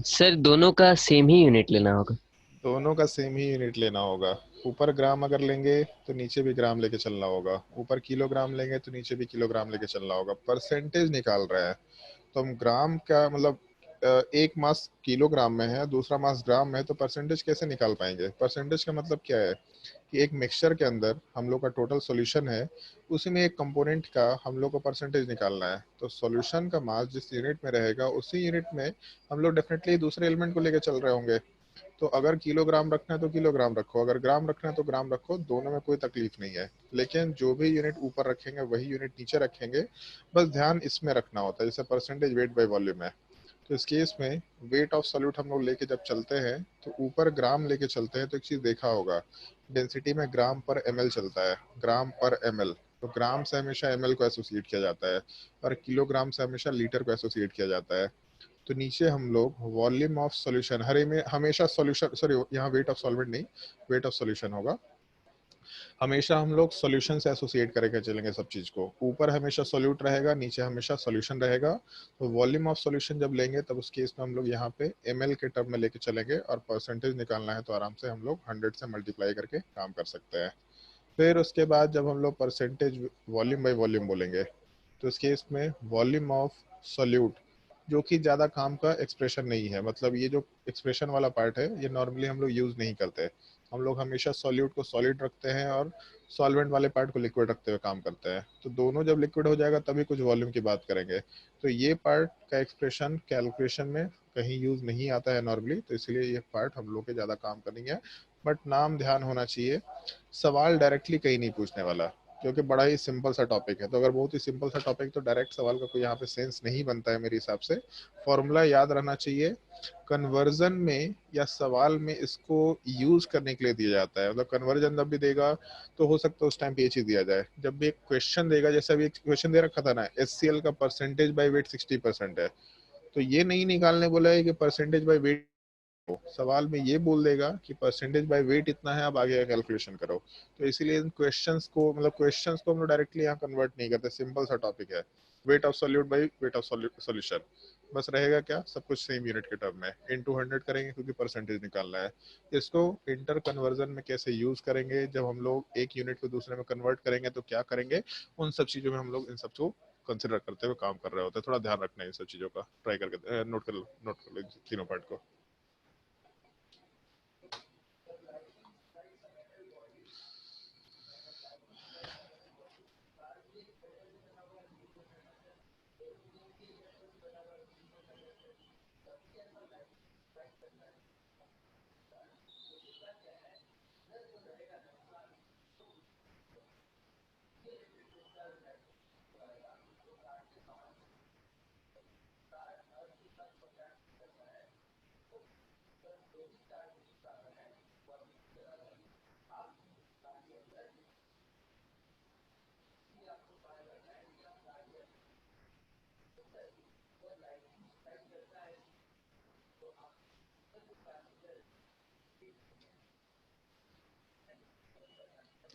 सर दोनों का सेम ही यूनिट लेना होगा। दोनों का सेम ही यूनिट लेना होगा। ऊपर ग्राम अगर लेंगे तो नीचे भी ग्राम लेके चलना होगा, ऊपर किलोग्राम लेंगे तो नीचे भी किलोग्राम लेके चलना होगा। परसेंटेज निकाल रहे हैं तो हम ग्राम का मतलब एक मास किलोग्राम में है, दूसरा मास ग्राम में है, तो परसेंटेज कैसे निकाल पाएंगे? परसेंटेज का मतलब क्या है कि एक मिक्सचर के अंदर हम लोग का टोटल सॉल्यूशन है, उसी में एक कंपोनेंट का हम लोग को परसेंटेज निकालना है। तो सॉल्यूशन का मास जिस यूनिट में रहेगा उसी यूनिट में हम लोग डेफिनेटली दूसरे एलिमेंट को लेकर चल रहे होंगे। तो अगर किलोग्राम रखना है तो किलोग्राम रखो, अगर ग्राम रखना है तो ग्राम रखो, दोनों में कोई तकलीफ नहीं है। लेकिन जो भी यूनिट ऊपर रखेंगे वही यूनिट नीचे रखेंगे, बस ध्यान इसमें रखना होता है। जैसे परसेंटेज वेट बाय वॉल्यूम है, तो इस केस में वेट ऑफ सॉल्यूट हम लोग लेके जब चलते हैं तो ऊपर ग्राम लेके चलते हैं, तो एक चीज देखा होगा, डेंसिटी में ग्राम पर ml चलता है, ग्राम पर ml। तो ग्राम से हमेशा ml को एसोसिएट किया जाता है और किलोग्राम से हमेशा लीटर को एसोसिएट किया जाता है। तो नीचे हम लोग वॉल्यूम ऑफ सॉल्यूशन, हरे में हमेशा सॉल्यूशन, सॉरी यहाँ वेट ऑफ सॉल्वेंट नहीं, वेट ऑफ सॉल्यूशन होगा। हमेशा हम लोग सॉल्यूशन से एसोसिएट करके चलेंगे सब चीज को। ऊपर हमेशा सॉल्यूट रहेगा, नीचे हमेशा सॉल्यूशन रहेगा। तो वॉल्यूम ऑफ सॉल्यूशन जब लेंगे तब उस केस में हम लोग यहाँ पे ml के टर्म में लेके चलेंगे, और परसेंटेज निकालना है तो आराम से हम लोग 100 से मल्टीप्लाई करके काम कर सकते हैं। फिर उसके बाद जब हम लोग परसेंटेज वॉल्यूम बाई वॉल्यूम बोलेंगे, तो इस केस में वॉल्यूम ऑफ सॉल्यूट, जो कि ज़्यादा काम का एक्सप्रेशन नहीं है, मतलब ये जो एक्सप्रेशन वाला पार्ट है ये नॉर्मली हम लोग यूज़ नहीं करते। हम लोग हमेशा सॉल्यूट को सॉलिड रखते हैं और सॉल्वेंट वाले पार्ट को लिक्विड रखते हुए काम करते हैं। तो दोनों जब लिक्विड हो जाएगा तभी कुछ वॉल्यूम की बात करेंगे। तो ये पार्ट का एक्सप्रेशन कैलकुलेशन में कहीं यूज नहीं आता है नॉर्मली, तो इसलिए ये पार्ट हम लोग के ज़्यादा काम का नहीं है। बट नाम ध्यान होना चाहिए, सवाल डायरेक्टली कहीं नहीं पूछने वाला, क्योंकि बड़ा ही सिंपल सा टॉपिक है। तो अगर बहुत ही सिंपल सा टॉपिक तो डायरेक्ट सवाल का कोई यहाँ पे सेंस नहीं बनता है मेरे हिसाब से। फॉर्मूला याद रहना चाहिए, कन्वर्जन में या सवाल में इसको यूज करने के लिए दिया जाता है। मतलब कन्वर्जन जब भी देगा तो हो सकता है उस टाइम पे ये चीज दिया जाए। जब भी एक क्वेश्चन देगा, जैसे अभी एक क्वेश्चन दे रखा था ना, HCl का परसेंटेज बाय वेट 60% है, तो ये नहीं निकालने बोला है कि परसेंटेज बाय वेट, सवाल में ये बोल देगा कि परसेंटेज बाय वेट इतना है, अब आगे का कैलकुलेशन करो। तो इसीलिए इन क्वेश्चंस को, मतलब क्वेश्चंस को हम लोग डायरेक्टली यहाँ कन्वर्ट नहीं करते, सिंपल सा टॉपिक है, wait of solute by weight of solution. बस रहेगा क्या, सब कुछ सेम यूनिट के टर्म में, इनटू 100 करेंगे क्योंकि परसेंटेज निकालना है। इसको इंटर कन्वर्जन में कैसे यूज करेंगे, जब हम लोग एक यूनिट को दूसरे में कन्वर्ट करेंगे तो क्या करेंगे, उन सब चीजों में हम लोग इन सब को कंसिडर करते हुए काम कर रहे होते हैं। थोड़ा ध्यान रखना है इन सब चीजों का, ट्राई करके नोट कर लो तीनों पार्ट को।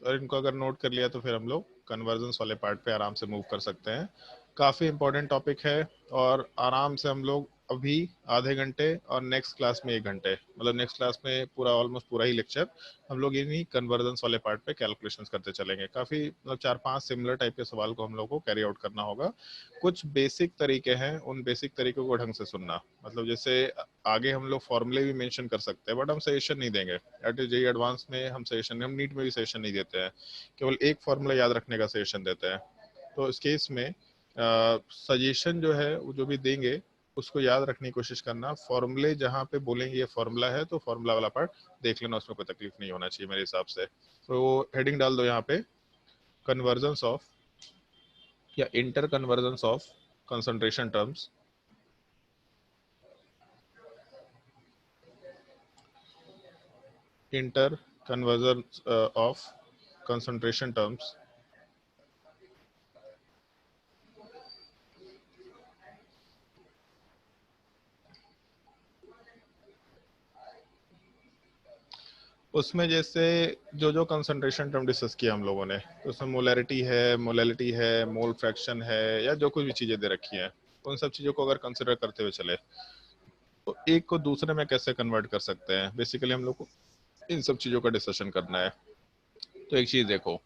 और इनको अगर नोट कर लिया तो फिर हम लोग कन्वर्जेंस वाले पार्ट पे आराम से मूव कर सकते हैं। काफ़ी इंपॉर्टेंट टॉपिक है और आराम से हम लोग अभी आधे घंटे और नेक्स्ट क्लास में 1 घंटे, मतलब नेक्स्ट क्लास में पूरा ऑलमोस्ट पूरा ही लेक्चर हम लोग इन्हीं कन्वर्जेंस वाले पार्ट पे कैलकुलेशंस करते चलेंगे। काफ़ी मतलब 4-5 सिमिलर टाइप के सवाल को हम लोग को कैरी आउट करना होगा। कुछ बेसिक तरीके हैं, उन बेसिक तरीकों को ढंग से सुनना, मतलब जैसे आगे हम लोग फॉर्मूले भी मेंशन कर सकते हैं बट हम सजेशन नहीं देंगे। एट जेईई एडवांस में हम सजेशन, हम नीट में भी सजेशन नहीं देते हैं, केवल एक फॉर्मूला याद रखने का सजेशन देते हैं। तो इस केस में सजेशन जो है वो जो भी देंगे उसको याद रखने की कोशिश करना। फॉर्मूले जहाँ पे बोलेंगे ये फॉर्मूला है तो फॉर्मूला वाला पार्ट देख लेना, उसमें कोई तकलीफ नहीं होना चाहिए मेरे हिसाब से। तो हेडिंग डाल दो यहाँ पे, कन्वर्जेंस ऑफ या inter convergence of concentration terms inter convergence of concentration terms उसमें जैसे जो जो कंसंट्रेशन टर्म डिस्कस किया हम लोगों ने, तो उसमें मोलैरिटी है, मोलैलिटी है, मोल फ्रैक्शन है, या जो कुछ भी चीजें दे रखी हैं उन सब चीजों को अगर कंसिडर करते हुए चले तो एक को दूसरे में कैसे कन्वर्ट कर सकते हैं, बेसिकली हम लोग को इन सब चीजों का डिस्कशन करना है। तो एक चीज देखो,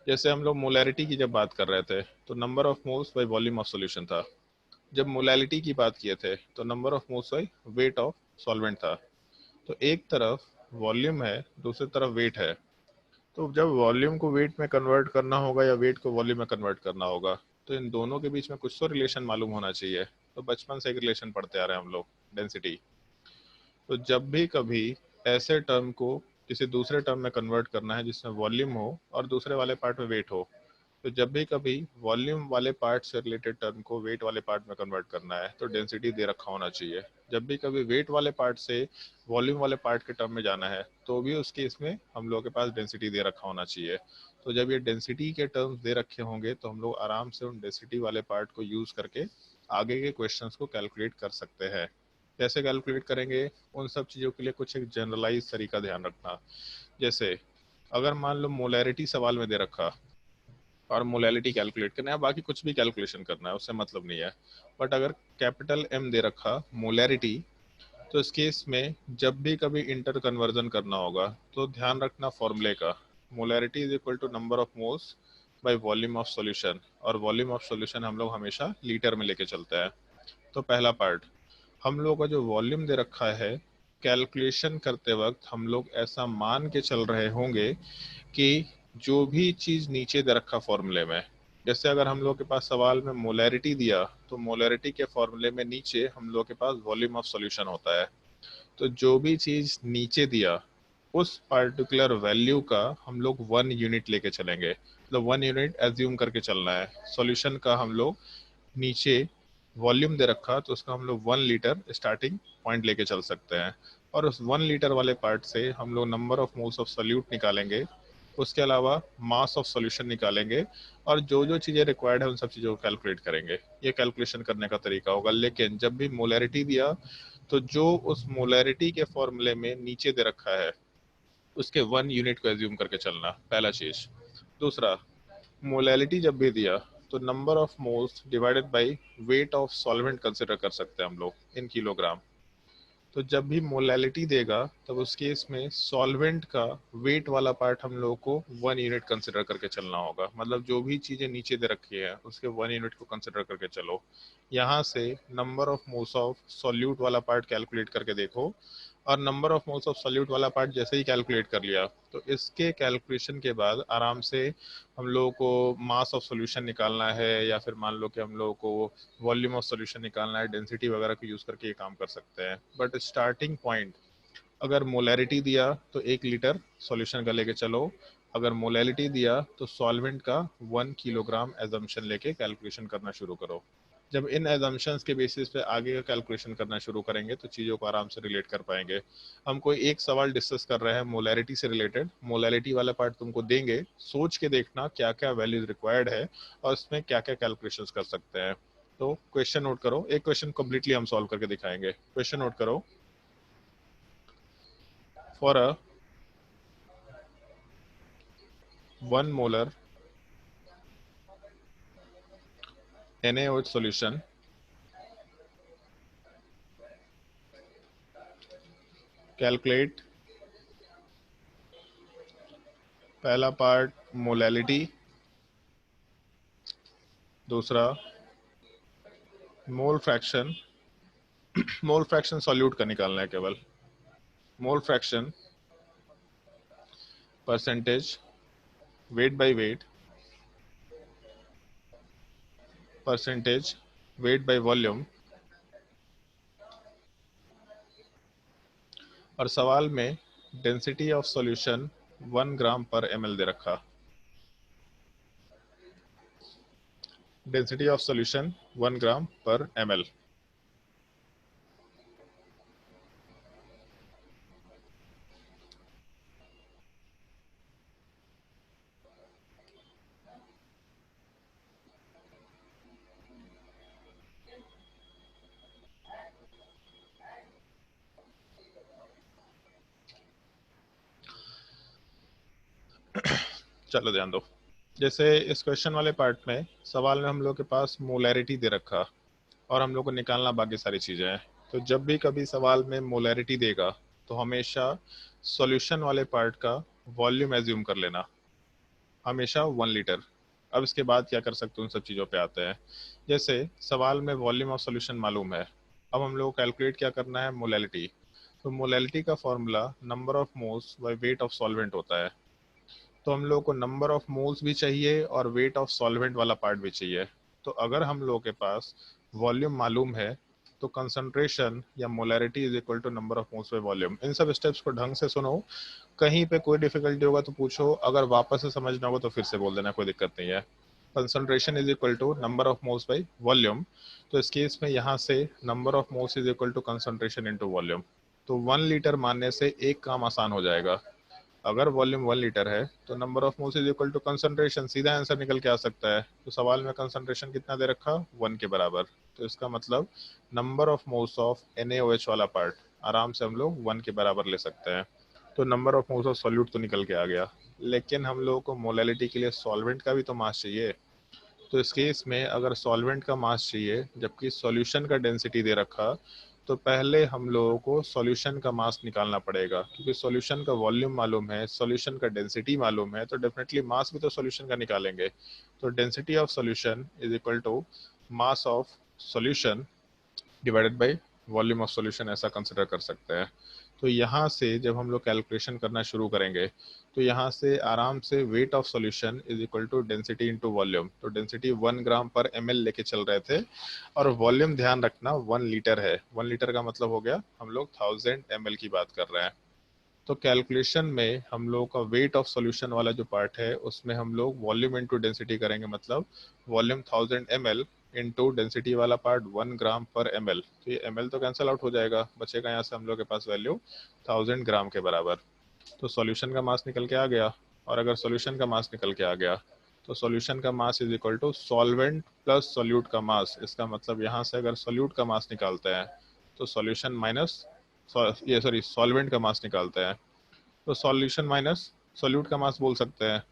जैसे हम लोग मोलैरिटी की जब बात कर रहे थे तो number of moles by volume of solution था। जब मोलैलिटी की बात किए थे तो number of moles by weight of solvent था। तो एक तरफ वॉल्यूम है, दूसरी तरफ वेट है। तो जब वॉल्यूम को वेट में कन्वर्ट करना होगा या वेट को वॉल्यूम में कन्वर्ट करना होगा तो इन दोनों के बीच में कुछ तो रिलेशन मालूम होना चाहिए। तो बचपन से एक रिलेशन पढ़ते आ रहे हैं हम लोग, डेंसिटी। तो जब भी कभी ऐसे टर्म को किसी दूसरे टर्म में कन्वर्ट करना है जिसमें वॉल्यूम हो और दूसरे वाले पार्ट में वेट हो, तो जब भी कभी वॉल्यूम वाले पार्ट से रिलेटेड टर्म को वेट वाले पार्ट में कन्वर्ट करना है तो डेंसिटी दे रखा होना चाहिए। जब भी कभी वेट वाले पार्ट से वॉल्यूम वाले पार्ट के टर्म में जाना है तो भी उस केस में हम लोग के पास डेंसिटी दे रखा होना चाहिए। तो जब ये डेंसिटी के टर्म्स दे रखे होंगे तो हम लोग आराम से उन डेंसिटी वाले पार्ट को यूज करके आगे के क्वेश्चंस को कैलकुलेट कर सकते हैं। कैसे कैलकुलेट करेंगे, उन सब चीज़ों के लिए कुछ एक जनरलाइज तरीका ध्यान रखना। जैसे अगर मान लो मोलैरिटी सवाल में दे रखा और मोलैलिटी कैलकुलेट करना है, बाकी कुछ भी कैलकुलेशन करना है उससे मतलब नहीं है, बट अगर कैपिटल एम दे रखा मोलैरिटी, तो इस केस में जब भी कभी इंटर कन्वर्जन करना होगा तो ध्यान रखना फॉर्मूले का, molarity is equal to number of moles by volume of solution, और वॉल्यूम ऑफ सॉल्यूशन हम लोग हमेशा लीटर में लेके चलते हैं। तो पहला पार्ट, हम लोग का जो वॉल्यूम दे रखा है, कैलकुलेशन करते वक्त हम लोग ऐसा मान के चल रहे होंगे कि जो भी चीज नीचे दे रखा फॉर्मूले में, जैसे अगर हम लोग के पास सवाल में मोलैरिटी दिया तो मोलैरिटी के फॉर्मूले में नीचे हम लोग के पास वॉल्यूम ऑफ सॉल्यूशन होता है। तो जो भी चीज नीचे दिया उस पार्टिकुलर वैल्यू का हम लोग 1 यूनिट लेके चलेंगे, मतलब 1 यूनिट एज्यूम करके चलना है। सॉल्यूशन का हम लोग नीचे वॉल्यूम दे रखा तो उसका हम लोग 1 लीटर स्टार्टिंग पॉइंट लेके चल सकते हैं, और उस 1 लीटर वाले पार्ट से हम लोग number of moles of solute निकालेंगे, उसके अलावा मास ऑफ सॉल्यूशन निकालेंगे, और जो जो चीज़ें रिक्वायर्ड है उन सब चीज़ों को कैलकुलेट करेंगे। ये कैलकुलेशन करने का तरीका होगा। लेकिन जब भी मोलैरिटी दिया तो जो उस मोलैरिटी के फॉर्मूले में नीचे दे रखा है उसके 1 यूनिट को एज्यूम करके चलना, पहला चीज। दूसरा, मोलैलिटी जब भी दिया तो number of moles divided by weight of solvent consider कर सकते हैं हम लोग इन किलोग्राम। तो जब भी मोलैलिटी देगा तब उस केस में सॉल्वेंट का वेट वाला पार्ट हम लोगों को 1 यूनिट कंसिडर करके चलना होगा। मतलब जो भी चीजें नीचे दे रखी है उसके 1 यूनिट को कंसिडर करके चलो। यहाँ से number of moles of solute वाला पार्ट कैलकुलेट करके देखो, और number of moles of solute वाला पार्ट जैसे ही कैलकुलेट कर लिया तो इसके कैलकुलेशन के बाद आराम से हम लोगों को मास ऑफ सॉल्यूशन निकालना है, या फिर मान लो कि हम लोगों को वॉल्यूम ऑफ सॉल्यूशन निकालना है, डेंसिटी वगैरह को यूज करके ये काम कर सकते हैं। बट स्टार्टिंग पॉइंट अगर मोलैरिटी दिया तो 1 लीटर सॉल्यूशन का लेके चलो, अगर मोलैलिटी दिया तो सॉल्वेंट का 1 किलोग्राम एजम्पशन लेके कैलकुलेशन करना शुरू करो। जब इन एजम्पशंस के बेसिस पे आगे का कैलकुलेशन करना शुरू करेंगे तो चीज़ों को आराम से रिलेट कर पाएंगे। हम कोई एक सवाल डिस्कस कर रहे हैं मोलैरिटी से रिलेटेड, मोलैरिटी वाला पार्ट तुमको देंगे, सोच के देखना क्या क्या वैल्यूज रिक्वायर्ड है और इसमें क्या क्या कैलकुलेशंस कर सकते हैं। तो क्वेश्चन नोट करो, एक क्वेश्चन कम्प्लीटली हम सॉल्व करके दिखाएंगे। क्वेश्चन नोट करो, for a 1 molar NaOH solution, calculate पहला पार्ट मोलैलिटी, दूसरा mole fraction, mole fraction solute का निकालना है केवल, mole fraction percentage weight by weight, percentage weight by volume, और सवाल में डेंसिटी ऑफ सॉल्यूशन 1 ग्राम पर ml दे रखा। डेंसिटी ऑफ सॉल्यूशन 1 ग्राम पर ml। चलो ध्यान दो, जैसे इस क्वेश्चन वाले पार्ट में सवाल में हम लोग के पास मोलैरिटी दे रखा और हम लोग को निकालना बाकी सारी चीजें हैं। तो जब भी कभी सवाल में मोलैरिटी देगा तो हमेशा सॉल्यूशन वाले पार्ट का वॉल्यूम एज्यूम कर लेना, हमेशा 1 लीटर। अब इसके बाद क्या कर सकते हो उन सब चीज़ों पे आते हैं। जैसे सवाल में वॉल्यूम ऑफ सॉल्यूशन मालूम है, अब हम लोग कैलकुलेट क्या करना है, मोलैलिटी। तो मोलैलिटी का formula number of moles by weight of solvent होता है। तो हम लोग को नंबर ऑफ मोल्स भी चाहिए और वेट ऑफ सॉल्वेंट वाला पार्ट भी चाहिए। तो अगर हम लोग के पास वॉल्यूम मालूम है तो कंसंट्रेशन या molarity is equal to number of moles by volume. इन सब स्टेप्स को ढंग से सुनो, कहीं पे कोई डिफिकल्टी होगा तो पूछो, अगर वापस से समझना होगा तो फिर से बोल देना, कोई दिक्कत नहीं है। Concentration is equal to number of moles by volume, तो इस केस में यहाँ से number of moles is equal to concentration into volume. तो 1 लीटर मानने से एक काम आसान हो जाएगा। अगर वॉल्यूम 1 लीटर है तो number of moles is equal to concentration, सीधा आंसर निकल के आ सकता है। तो सवाल में कंसंट्रेशन कितना दे रखा, 1 के बराबर। तो इसका मतलब number of moles of NaOH वाला पार्ट आराम से हम लोग 1 के बराबर ले सकते हैं। तो number of moles of solute तो निकल के आ गया, लेकिन हम लोगों को मोलैलिटी के लिए सॉल्वेंट का भी तो मास चाहिए। तो इस केस में अगर सॉल्वेंट का मास चाहिए जबकि सॉल्यूशन का डेंसिटी दे रखा, तो पहले हम लोगों को सॉल्यूशन का मास निकालना पड़ेगा, क्योंकि सॉल्यूशन का वॉल्यूम मालूम है, सॉल्यूशन का डेंसिटी मालूम है, तो डेफिनेटली मास भी तो सॉल्यूशन का निकालेंगे। तो density of solution is equal to mass of solution divided by volume of solution, ऐसा कंसिडर कर सकते हैं। तो यहाँ से जब हम लोग कैलकुलेशन करना शुरू करेंगे तो यहाँ से आराम से weight of solution is equal to density into volume. तो डेंसिटी 1 ग्राम पर ml लेके चल रहे थे, और वॉल्यूम ध्यान रखना 1 लीटर है। 1 लीटर का मतलब हो गया हम लोग 1000 ml की बात कर रहे हैं। तो कैलकुलेशन में हम लोग का वेट ऑफ सॉल्यूशन वाला जो पार्ट है उसमें हम लोग वॉल्यूम इनटू डेंसिटी करेंगे, मतलब वॉल्यूम 1000 ml इनटू डेंसिटी वाला पार्ट 1 ग्राम पर ml। तो ये ml तो कैंसिल आउट हो जाएगा, बचेगा यहाँ से हम लोग के पास वैल्यू 1000 ग्राम के बराबर। तो सॉल्यूशन का मास निकल के आ गया, और अगर सॉल्यूशन का मास निकल के आ गया तो सॉल्यूशन का mass is equal to solvent plus solute का मास। इसका मतलब यहाँ से अगर सॉल्यूट का मास निकालते हैं तो सॉल्यूशन माइनस सॉल्वेंट का मास निकालते हैं, तो सॉल्यूशन माइनस सॉल्यूट का मास बोल सकते हैं।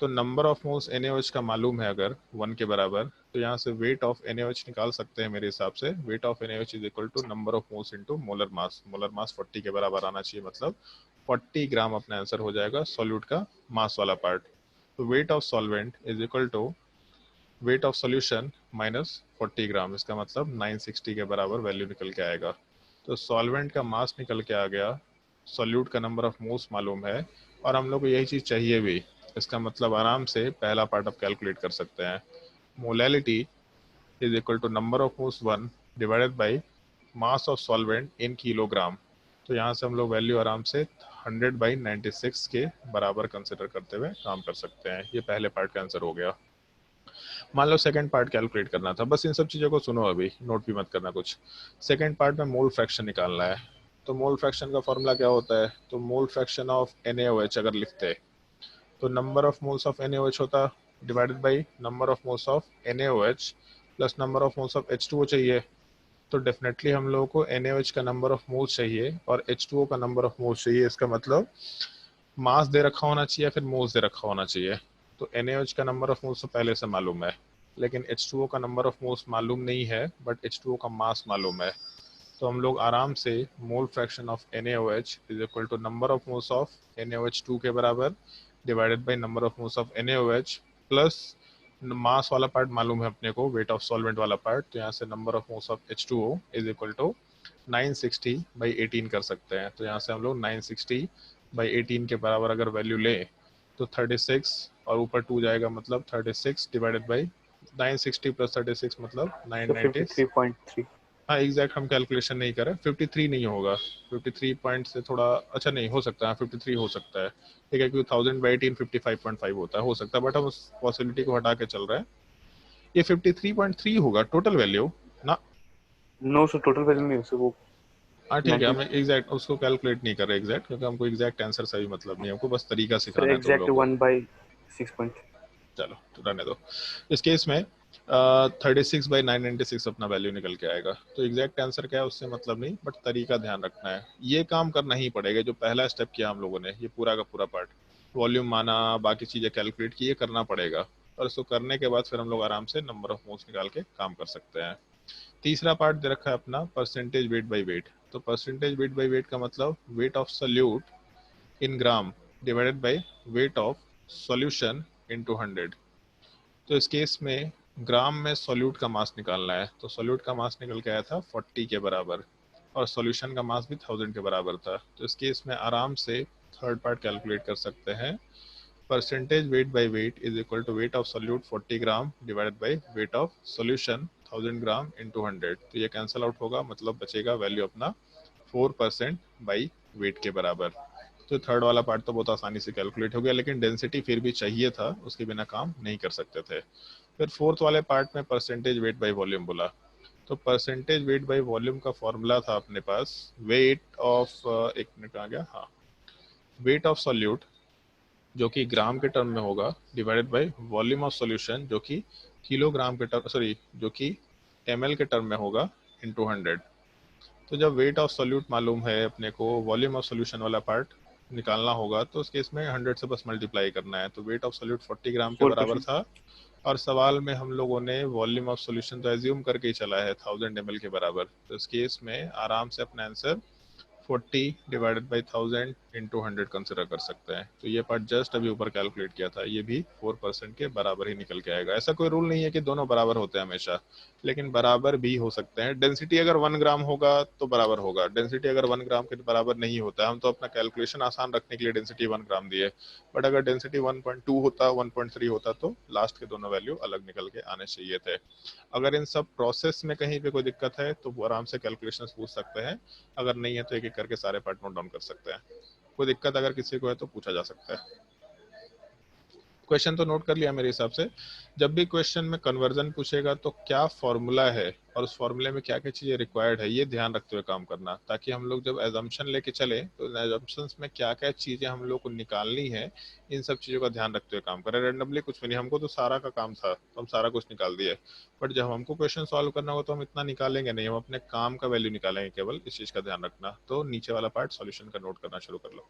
तो नंबर ऑफ मोल्स NaOH का मालूम है अगर 1 के बराबर, तो यहाँ से वेट ऑफ NaOH निकाल सकते हैं मेरे हिसाब से। Weight of NaOH is equal to number of moles into molar mass. Molar mass 40 के बराबर आना चाहिए, मतलब 40 ग्राम अपना आंसर हो जाएगा सॉल्यूट का मास वाला पार्ट। तो weight of solvent is equal to weight of solution minus 40 gram, इसका मतलब 960 के बराबर वैल्यू निकल के आएगा। तो सॉल्वेंट का मास निकल के आ गया, सॉल्यूट का नंबर ऑफ मोल्स मालूम है, और हम लोग को यही चीज़ चाहिए भी। इसका मतलब आराम से पहला पार्ट आप कैलकुलेट कर सकते हैं। Molality is equal to number of moles 1 divided by mass of solvent in kilogram. तो यहाँ से हम लोग वैल्यू आराम से 100/96 के बराबर कंसिडर करते हुए काम कर सकते हैं। ये पहले पार्ट का आंसर हो गया। मान लो सेकंड पार्ट कैलकुलेट करना था, बस इन सब चीज़ों को सुनो, अभी नोट भी मत करना कुछ। सेकंड पार्ट में मोल फ्रैक्शन निकालना है। तो मोल फ्रैक्शन का फॉर्मूला क्या होता है? तो मोल फ्रैक्शन ऑफ NaOH अगर लिखते तो number of moles of NaOH होता divided by number of moles of NaOH plus number of moles of H2O चाहिए। तो डेफिनेटली हम लोगों को NaOH का नंबर ऑफ मोल्स चाहिए और H2O का नंबर ऑफ मोल्स चाहिए। इसका मतलब मास दे रखा होना चाहिए, फिर मोल्स दे रखा होना चाहिए। तो NaOH का नंबर ऑफ मोल्स तो पहले से मालूम है, लेकिन H2O का नंबर ऑफ मोल्स मालूम नहीं है, बट H2O का मास मालूम है। तो हम लोग आराम से mole fraction of NaOH is equal to number of moles of NaOH2 के बराबर divided by number of moles of NaOH plus mass वाला पार्ट मालूम है अपने को, वेट ऑफ सॉल्वेंट वाला पार्ट। तो यहाँ से number of moles of H2O is equal to 960/18 कर सकते हैं। तो यहाँ से हम लोग 960/18 के बराबर अगर वैल्यू लें तो 36 और ऊपर 2 जाएगा, मतलब 36 डिवाइडेड बाई 960 प्लस 36 मतलब 990। 53.3। हाँ एग्जैक्ट हम कैलकुलेशन नहीं करें, 53 नहीं होगा, 53 पॉइंट से थोड़ा अच्छा नहीं हो सकता है, 53 हो सकता है, ठीक है, क्योंकि 1000/18 55.5 होता है, हो सकता है, बट हम उस पॉसिबिलिटी को हटा के चल रहे हैं। ये 53.3 होगा टोटल वैल्यू ना? नो सर, टोटल वैल्यू नहीं है सर, वो हाँ ठीक है, 90 हम एग्जैक्ट उसको कैलकुलेट नहीं कर रहे एग्जैक्ट, क्योंकि हमको एग्जैक्ट आंसर से भी मतलब नहीं है, हमको बस तरीका सर सिखाना है तुम एग्जैक्ट लोग को। 1/6. चलो तो रहने दो। इस केस में 36/996 अपना वैल्यू निकल के आएगा। तो एग्जैक्ट आंसर क्या है उससे मतलब नहीं, बट तरीका ध्यान रखना है। ये काम करना ही पड़ेगा, जो पहला स्टेप किया हम लोगों ने, ये पूरा का पूरा पार्ट, वॉल्यूम माना, बाकी चीज़ें कैलकुलेट की, ये करना पड़ेगा। और इसको करने के बाद फिर हम लोग आराम से नंबर ऑफ मोल्स निकाल के काम कर सकते हैं। तीसरा पार्ट दे रखा है अपना परसेंटेज वेट बाई वेट। तो परसेंटेज वेट बाई वेट का मतलब weight of solute in gram divided by weight of solution into 100। तो इस केस में ग्राम में सॉल्यूट का मास निकालना है। तो सॉल्यूट का मास निकल के आया था 40 के बराबर और सॉल्यूशन का मास भी 1000 के बराबर था। तो इस केस में आराम से थर्ड पार्ट कैलकुलेट कर सकते हैं। Percentage weight by weight is equal to weight of solute 40 gram divided by weight of solution 1000 gram into 100। तो ये कैंसिल आउट होगा, मतलब बचेगा वैल्यू अपना 4% बाई वेट के बराबर। तो थर्ड वाला पार्ट तो बहुत आसानी से कैलकुलेट हो गया, लेकिन डेंसिटी फिर भी चाहिए था, उसके बिना काम नहीं कर सकते थे। फिर फोर्थ वाले पार्ट में परसेंटेज वेट बाई वॉल्यूम बोला। तो परसेंटेज वेट बाई वॉल्यूम का फॉर्मूला था अपने पास, वेट ऑफ एक मिनट आ गया, हाँ, वेट ऑफ सॉल्यूट जो कि ग्राम के टर्म में होगा divided by volume of solution जो कि किलोग्राम के टर्म, सॉरी जो कि ml के टर्म में होगा इंटू 100। तो जब वेट ऑफ सॉल्यूट मालूम है अपने को, वॉल्यूम ऑफ सॉल्यूशन वाला पार्ट निकालना होगा, तो उस केस में 100 से बस मल्टीप्लाई करना है। तो वेट ऑफ सॉल्यूट 40 ग्राम के बराबर 4%. था और सवाल में हम लोगों ने वॉल्यूम ऑफ सॉल्यूशन तो एज्यूम करके ही चला है 1000 ml के बराबर। तो इस केस में आराम से अपना answer 40 divided by 1000 into 100 consider कर सकते हैं। तो ये पार्ट जस्ट अभी ऊपर कैलकुलेट किया था, ये भी 4% के बराबर ही निकल के आएगा। ऐसा कोई रूल नहीं है कि दोनों बराबर होते हैं हमेशा, लेकिन बराबर भी हो सकते हैं। डेंसिटी अगर 1 ग्राम होगा तो बराबर होगा, डेंसिटी अगर 1 ग्राम के बराबर नहीं होता है, हम तो अपना कैलकुलेशन आसान रखने के लिए डेंसिटी 1 ग्राम दिए, बट अगर डेंसिटी 1.2 होता, 1.3 होता तो लास्ट के दोनों वैल्यू अलग निकल के आने चाहिए थे। अगर इन सब प्रोसेस में कहीं पे कोई दिक्कत है तो वो आराम से कैलकुलेशन पूछ सकते हैं, अगर नहीं है तो एक एक करके सारे पार्ट नोट डाउन कर सकते हैं। कोई दिक्कत अगर किसी को है तो पूछा जा सकता है। क्वेश्चन तो नोट कर लिया मेरे हिसाब से। जब भी क्वेश्चन में कन्वर्जन पूछेगा तो क्या फॉर्मूला है और उस फॉर्मूले में क्या क्या चीजें रिक्वायर्ड है, ये ध्यान रखते हुए काम करना, ताकि हम लोग जब एजम्पशन लेके चले तो एजम्पशंस में क्या क्या चीजें हम लोग को निकालनी है, इन सब चीजों का ध्यान रखते हुए काम करें। रेंडमली कुछ भी नहीं, हमको तो सारा का काम था तो हम सारा कुछ निकाल दिए, बट जब हमको क्वेश्चन सॉल्व करना हो तो हम इतना निकालेंगे नहीं, हम अपने काम का वैल्यू निकालेंगे केवल, इस चीज का ध्यान रखना। तो नीचे वाला पार्ट सॉल्यूशन का नोट करना शुरू कर लो।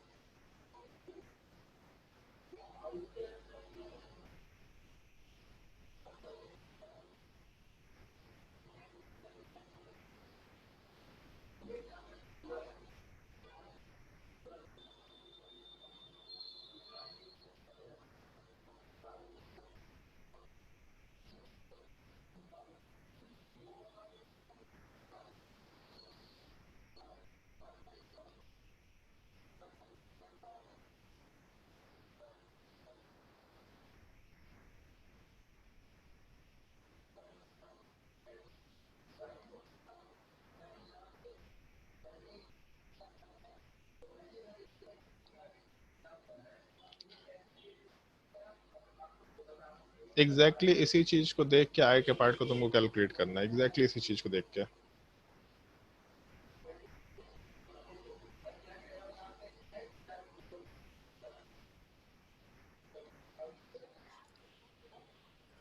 एग्जैक्टली इसी चीज को देख के आगे के पार्ट को तुमको कैलकुलेट करना है, एग्जैक्टली इसी चीज को देख के।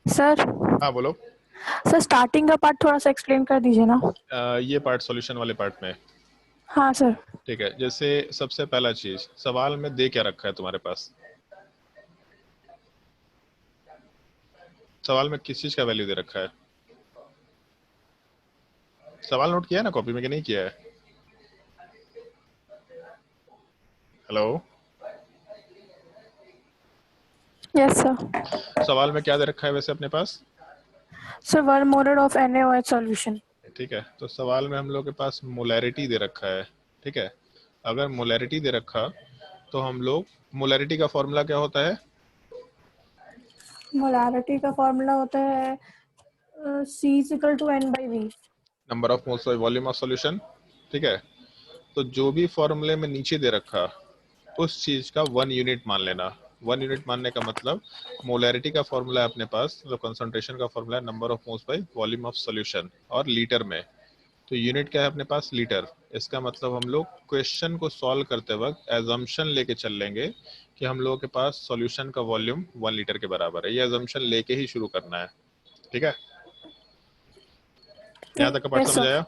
सर हाँ बोलो। सर स्टार्टिंग का पार्ट थोड़ा सा एक्सप्लेन कर दीजिए ना। ये पार्ट सॉल्यूशन वाले पार्ट में। हाँ सर। ठीक है, जैसे सबसे पहला चीज सवाल में दे क्या रखा है तुम्हारे पास? सवाल में किस चीज का वैल्यू दे रखा है? सवाल नोट किया है ना कॉपी में कि नहीं किया है? Hello, yes sir. सवाल में क्या दे रखा है वैसे अपने पास? Sir 1 molar of NaOH solution. ठीक है, तो सवाल में हम लोग के पास मोलैरिटी दे रखा है। ठीक है, अगर मोलैरिटी दे रखा तो हम लोग, मोलैरिटी का फॉर्मूला क्या होता है? मोलैरिटी का फॉर्मूला होता है C is equal to N/V। Number of moles by volume of solution. ठीक है, तो जो भी फॉर्मूले में नीचे दे रखा उस चीज का 1 यूनिट मान लेना। 1 यूनिट मानने का मतलब मोलैरिटी का फॉर्मूला है अपने पास, जो कंसंट्रेशन का फॉर्मूला है number of moles by volume of solution, और लीटर में, तो यूनिट क्या है अपने पास? लीटर। इसका मतलब हम लोग क्वेश्चन को सॉल्व करते वक्त एजम्पशन लेके चल लेंगे कि हम लोगों के पास सॉल्यूशन का वॉल्यूम 1 लीटर के बराबर है। ये एजम्पशन लेके ही शुरू करना है। ठीक है, यहाँ तक का पार्ट Yes, समझ sir. आया?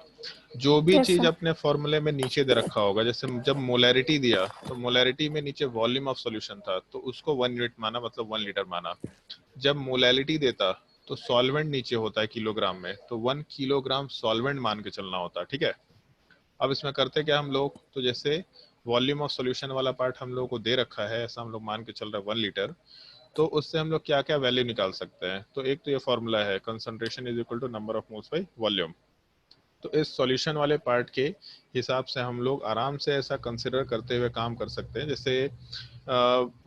जो भी Yes, चीज sir. अपने फॉर्मूले में नीचे दे रखा होगा, जैसे जब मोलैरिटी दिया तो मोलैरिटी में नीचे वॉल्यूम ऑफ सॉल्यूशन था तो उसको 1 यूनिट माना, मतलब 1 लीटर माना। जब मोलैरिटी देता तो सॉल्वेंट नीचे होता है किलोग्राम में, तो 1 किलोग्राम सॉल्वेंट मान के चलना होता है। ठीक है, अब इसमें करते क्या हम लोग, तो जैसे वॉल्यूम ऑफ सॉल्यूशन वाला पार्ट हम लोग को दे रखा है, ऐसा हम लोग मान के चल रहा है 1 लीटर, तो उससे हम लोग क्या क्या वैल्यू निकाल सकते हैं? तो एक तो ये फॉर्मूला है concentration is equal to number of moles by volume. तो इस सॉल्यूशन वाले पार्ट के हिसाब से हम लोग आराम से ऐसा कंसिडर करते हुए काम कर सकते हैं, जैसे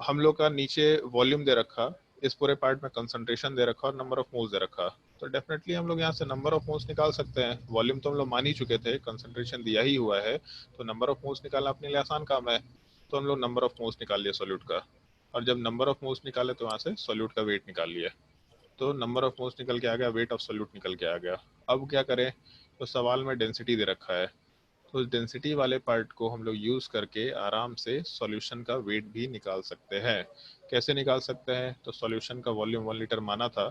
हम लोग का नीचे वॉल्यूम दे रखा, इस पूरे पार्ट में कंसंट्रेशन दे रखा और नंबर ऑफ मोल्स दे रखा, तो डेफिनेटली हम लोग यहाँ से नंबर ऑफ मोल्स निकाल सकते हैं। वॉल्यूम तो हम लोग मान ही चुके थे, कंसंट्रेशन दिया ही हुआ है, तो नंबर ऑफ मोल्स निकालना अपने लिए आसान काम है। तो हम लोग नंबर ऑफ मोल्स निकाल लिए सॉल्यूट का, और जब नंबर ऑफ मोल्स निकाले तो वहाँ से सॉल्यूट का वेट निकाल लिया, तो नंबर ऑफ मोल्स निकल के आ गया, वेट ऑफ सॉल्यूट निकल के आ गया। अब क्या करें, तो सवाल में डेंसिटी दे रखा है, तो डेंसिटी वाले पार्ट को हम लोग यूज करके आराम से सॉल्यूशन का वेट भी निकाल सकते हैं। कैसे निकाल सकते हैं? तो सॉल्यूशन का वॉल्यूम 1 लीटर माना था,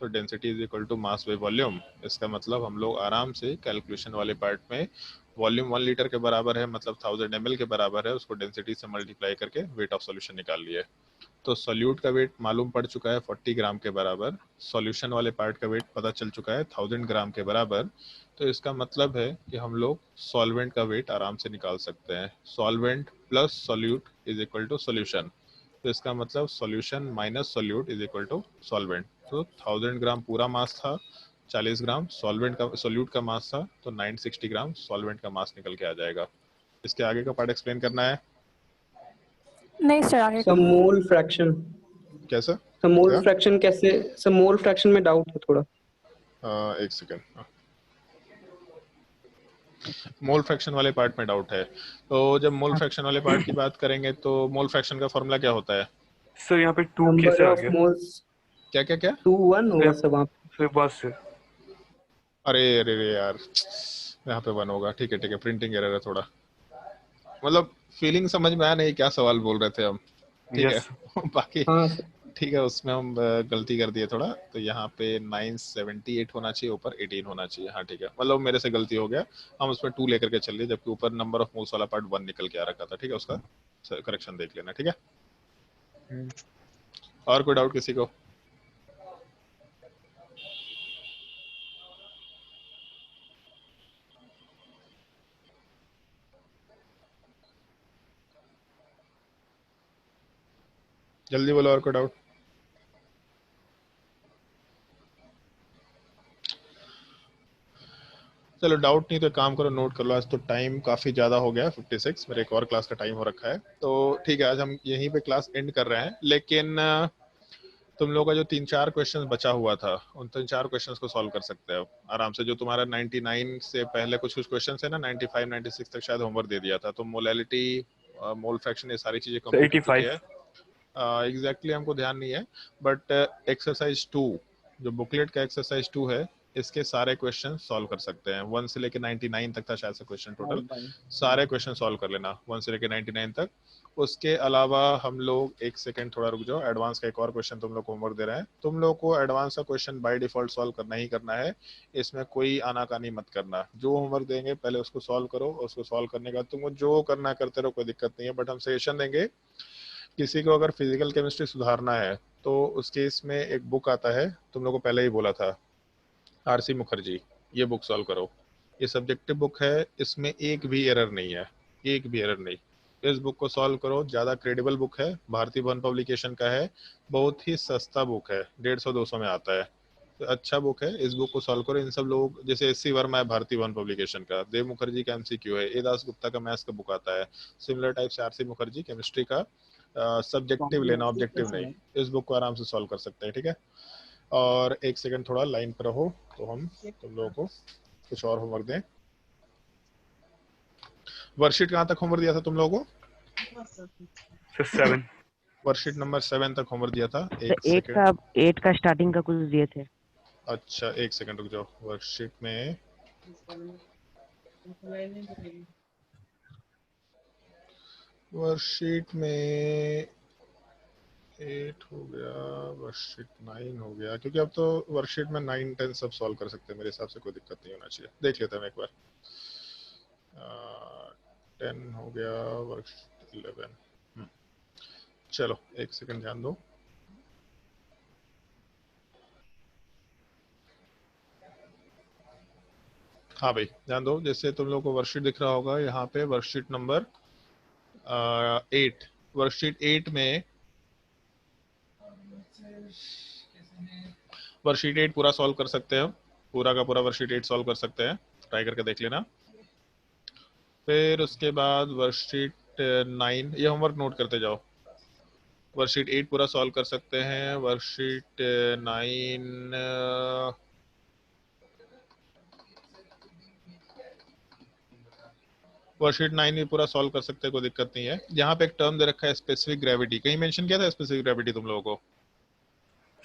तो density is equal to mass by volume. इसका मतलब हम लोग आराम से कैलकुलेशन वाले पार्ट में वॉल्यूम 1 लीटर के बराबर है, मतलब 1000 ml के बराबर है, उसको डेंसिटी से मल्टीप्लाई करके वेट ऑफ सॉल्यूशन निकाल लिए। तो सॉल्यूट का वेट मालूम पड़ चुका है 40 ग्राम के बराबर, सॉल्यूशन वाले पार्ट का वेट पता चल चुका है 1000 ग्राम के बराबर। तो इसका मतलब है कि हम लोग सॉल्वेंट का वेट आराम से निकाल सकते हैं। Solvent plus solute is equal to solution, तो इसका मतलब solution minus solute is equal to solvent. तो 1000 ग्राम पूरा मास था, 40 ग्राम सॉल्वेंट का, सॉल्यूट का मास था, तो 960 ग्राम सॉल्वेंट का मास निकल के आ जाएगा। इसके आगे का पार्ट एक्सप्लेन करना है? नहीं सर आगे सर मोल फ्रैक्शन, कैसा? सर मोल क्या? फ्रैक्शन कैसे, सर मोल फ्रैक्शन में डाउट है थोड़ा। एक सेकेंड, मोल फ्रैक्शन वाले पार्ट में डाउट है। तो जब मोल फ्रैक्शन वाले पार्ट की बात करेंगे तो मोल फ्रैक्शन का फॉर्मूला क्या होता है? सर यहाँ पे 2 नंबर कैसे आ ऑफ गया? मोल्स क्या क्या क्या? 2 1 होगा सब वहाँ पे। फिर बस से अरे अरे अरे यार, यहाँ पे 1 होगा। ठीक है, प्रिंटिंग एरर है थोड़ा, मतलब फीलिंग समझ में आया नहीं क्या सवाल बोल रहे थे हम। ठीक यस है बाकी हाँ सर। ठीक है, उसमें हम गलती कर दिए थोड़ा, तो यहाँ पे 978 होना चाहिए, ऊपर 18 होना चाहिए। हाँ ठीक है, मतलब मेरे से गलती हो गया, हम उसमें 2 लेकर के चल लिए, जबकि ऊपर नंबर ऑफ मोल्स वाला पार्ट 1 निकल के आ रखा था। ठीक है, उसका करेक्शन देख लेना। ठीक है, और कोई डाउट किसी को? जल्दी बोलो, और कोई डाउट? चलो डाउट नहीं तो काम करो, नोट कर लो। आज तो टाइम काफी ज्यादा हो गया, 56, मेरे एक और क्लास का टाइम हो रखा है। तो ठीक है, आज हम यहीं पे क्लास एंड कर रहे हैं, लेकिन तुम लोगों का जो 3-4 क्वेश्चन बचा हुआ था, उन 3-4 क्वेश्चंस को सॉल्व कर सकते हो आराम से। जो तुम्हारा 99 से पहले कुछ क्वेश्चन है ना, 95 96 तक शायद होमवर्क दे दिया था, तो मोलैलिटी, मोल फ्रैक्शन, ये सारी चीजें कंप्लीट हो चुकी है। एग्जैक्टली हमको ध्यान नहीं है, बट एक्सरसाइज 2 जो बुकलेट का एक्सरसाइज 2 है, इसके सारे क्वेश्चन सॉल्व कर सकते हैं। 1 से लेके 99 तक था शायद से क्वेश्चन टोटल, सारे क्वेश्चन सॉल्व कर लेना 1 से लेके 99 तक। उसके अलावा हम लोग, एक सेकंड थोड़ा रुक जाओ, एडवांस का एक और क्वेश्चन तुम लोग को होमवर्क दे रहे हैं। तुम लोग को एडवांस का क्वेश्चन बाय डिफॉल्ट सॉल्व करना ही करना है, इसमें कोई आनाकानी मत करना। जो होमवर्क देंगे पहले उसको सॉल्व करो, उसको सॉल्व करने के बाद तुमको जो करना करते रहो, कोई दिक्कत नहीं है। बट हम सजेशन देंगे, किसी को अगर फिजिकल केमिस्ट्री सुधारना है तो उसके इसमें एक बुक आता है, तुम लोग को पहले ही बोला था, आरसी मुखर्जी, ये बुक सॉल्व करो। ये सब्जेक्टिव बुक है, इसमें एक भी एरर नहीं है, एक भी एरर नहीं। इस बुक को सॉल्व करो, ज़्यादा क्रेडिबल बुक है, भारतीय वन पब्लिकेशन का है, बहुत ही सस्ता बुक है, 150-200 में आता है, तो अच्छा बुक है। इस बुक को सॉल्व करो। इन सब लोग जैसे एस सी वर्मा है भारतीय वन पब्लिकेशन का, देव मुखर्जी का एमसीक्यू है, ए दास गुप्ता का मैथ्स का बुक आता है, सिमिलर टाइप से आरसी मुखर्जी केमिस्ट्री का, सब्जेक्टिव लेना, ऑब्जेक्टिव नहीं। इस बुक को आराम से सॉल्व कर सकते हैं, ठीक है। और एक सेकंड थोड़ा लाइन पर रहो, तो हम तुम लोगों को कुछ और होमवर्क दें। वर्कशीट कहाँ तक होमवर्क दिया था तुम लोगों को? 7। वर्कशीट नंबर 7 तक होमवर्क दिया था। तो एक सेकंड, 8 का स्टार्टिंग का कुछ दिए थे। अच्छा एक सेकंड रुक जाओ। वर्कशीट में वर्कशीट में 8 हो गया, वर्कशीट 9 हो गया, क्योंकि अब तो वर्कशीट में 9, 10 सब सॉल्व कर सकते हैं मेरे हिसाब से, कोई दिक्कत नहीं होना चाहिए। देख लेते हैं एक बार। 10 हो गया, वर्कशीट 11। चलो एक सेकंड ध्यान दो। हाँ भाई ध्यान दो, जैसे तुम लोग को वर्कशीट दिख रहा होगा यहाँ पे, वर्कशीट नंबर 8, वर्कशीट 8 में वर्कशीट 8 पूरा सॉल्व कर सकते हो, पूरा का पूरा वर्कशीट 8 सॉल्व कर सकते हैं, ट्राई करके देख लेना। फिर उसके बाद वर्कशीट 9, ये होमवर्क नोट करते जाओ। वर्कशीट 8 पूरा सॉल्व कर सकते हैं, वर्कशीट 9 वर्कशीट 9 भी पूरा सॉल्व कर सकते हैं, कोई दिक्कत नहीं है। यहाँ पे एक टर्म दे रखा है स्पेसिफिक ग्रेविटी, कहीं मेंशन किया था स्पेसिफिक ग्रेविटी तुम लोगों को?